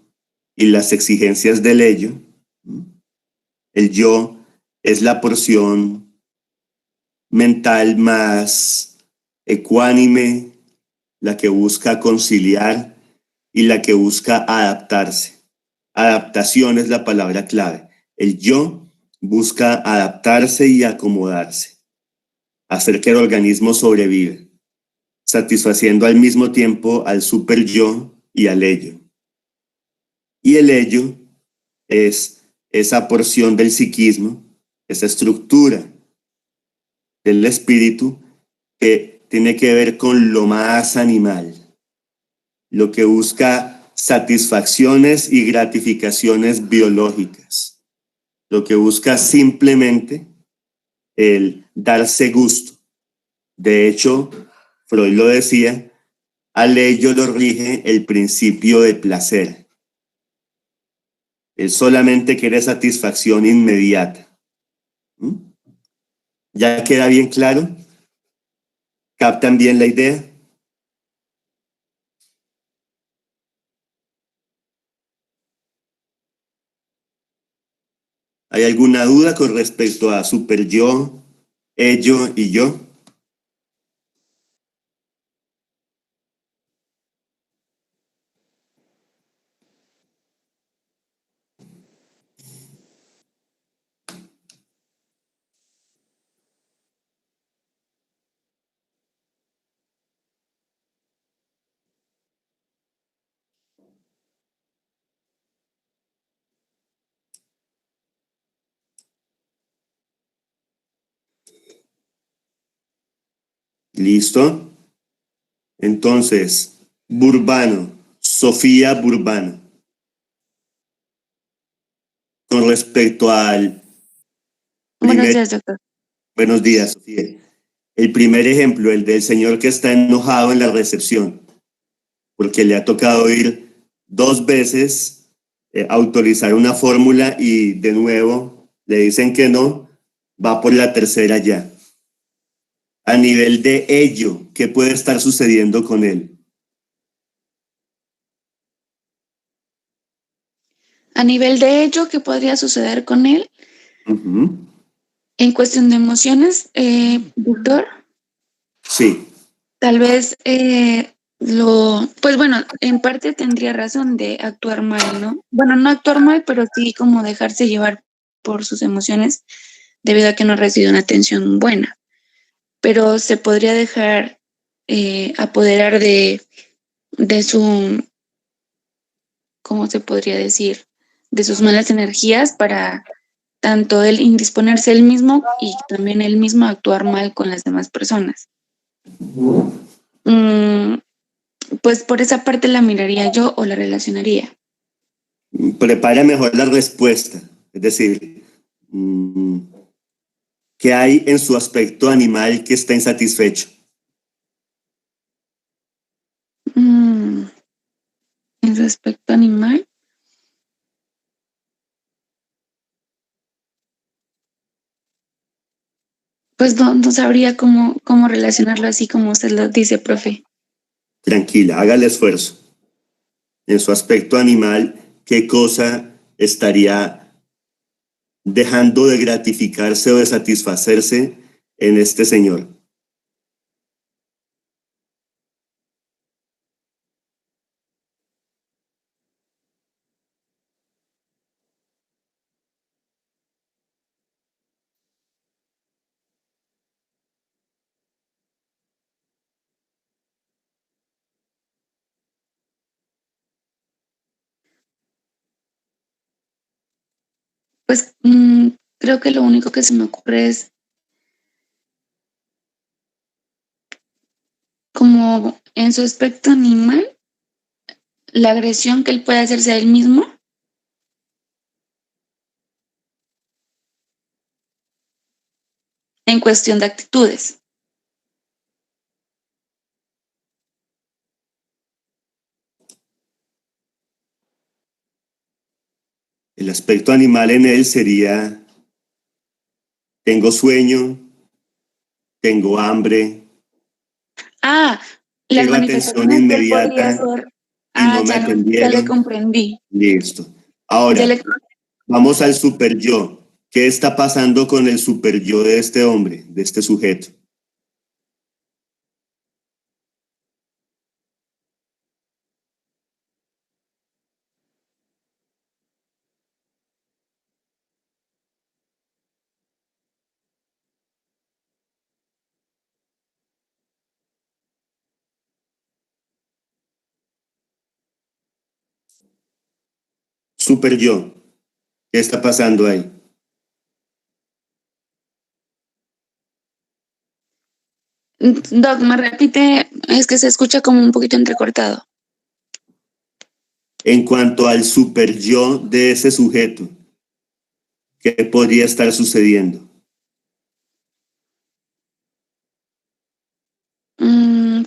y las exigencias del ello. El yo es la porción mental más ecuánime, la que busca conciliar y la que busca adaptarse. Adaptación es la palabra clave. El yo busca adaptarse y acomodarse, hacer que el organismo sobreviva, satisfaciendo al mismo tiempo al super yo y al ello. Y el ello es esa porción del psiquismo, esa estructura del espíritu que tiene que ver con lo más animal, lo que busca satisfacciones y gratificaciones biológicas, lo que busca simplemente el darse gusto. De hecho, Freud lo decía, al ello lo rige el principio de placer. Él solamente quiere satisfacción inmediata. ¿Mm? ¿Ya queda bien claro? ¿Captan bien la idea? ¿Hay alguna duda con respecto a super yo, ello y yo? ¿Listo? Entonces, Burbano, Sofía Burbano, con respecto al Buenos primer... días, doctor. Buenos días, Sofía. El primer ejemplo, el del señor que está enojado en la recepción, porque le ha tocado ir 2 veces a autorizar una fórmula y de nuevo le dicen que no, va por la tercera ya. A nivel de ello, ¿qué puede estar sucediendo con él? A nivel de ello, ¿qué podría suceder con él? En cuestión de emociones, doctor, Sí. tal vez pues bueno, en parte tendría razón de actuar mal, ¿no? Bueno, no actuar mal, pero sí como dejarse llevar por sus emociones debido a que no recibe una atención buena. Pero se podría dejar apoderar de su, ¿cómo se podría decir? De sus malas energías para tanto él indisponerse él mismo y también él mismo actuar mal con las demás personas. Mm, pues por esa parte la miraría yo o la relacionaría. Prepara mejor la respuesta, es decir, ¿qué hay en su aspecto animal que está insatisfecho? En su aspecto animal, pues no sabría cómo relacionarlo así como usted lo dice, profe. Tranquila, haga el esfuerzo. En su aspecto animal, ¿qué cosa estaría dejando de gratificarse o de satisfacerse en este señor? Pues creo que lo único que se me ocurre es como en su aspecto animal, la agresión que él puede hacerse a él mismo. En cuestión de actitudes. El aspecto animal en él sería, tengo sueño, tengo hambre, Las quiero atención manifestaciones que él podría inmediata hacer. y no me Ya le atendieron. comprendí. Listo. Ya Ahora, le, vamos al super yo. ¿Qué está pasando con el super yo de este hombre, de este sujeto? super yo. ¿Qué está pasando ahí? Doc, me repite, es que se escucha como un poquito entrecortado. En cuanto al super yo de ese sujeto, ¿qué podría estar sucediendo?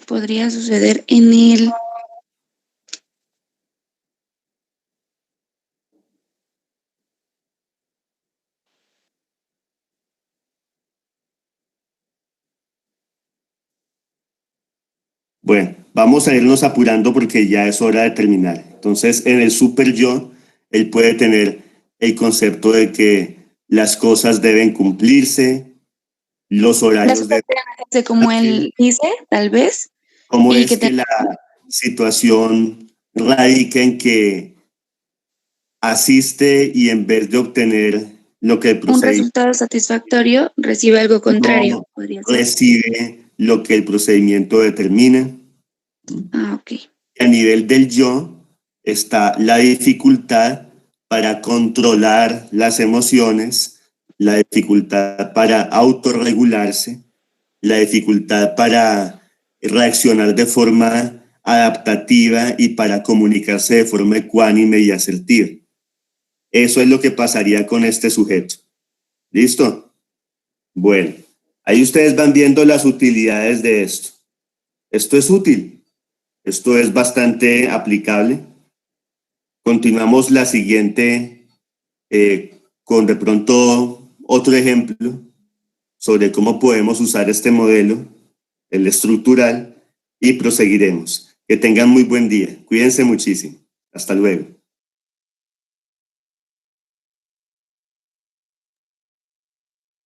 Podría suceder en el... Bueno, vamos a irnos apurando porque ya es hora de terminar. Entonces, en el super yo, él puede tener el concepto de que las cosas deben cumplirse, los horarios deben de como él dice, tal vez. cómo y es que la situación radica en que asiste y en vez de obtener lo que el un procedimiento resultado satisfactorio recibe algo contrario. no Podría ser. recibe lo que el procedimiento determina. Ok. A nivel del yo está la dificultad para controlar las emociones, la dificultad para autorregularse, la dificultad para reaccionar de forma adaptativa y para comunicarse de forma ecuánime y asertiva. Eso es lo que pasaría con este sujeto. ¿Listo? Bueno, ahí ustedes van viendo las utilidades de esto. Esto es útil. Esto es bastante aplicable. Continuamos la siguiente con de pronto otro ejemplo sobre cómo podemos usar este modelo, el estructural, y proseguiremos. Que tengan muy buen día. Cuídense muchísimo. Hasta luego.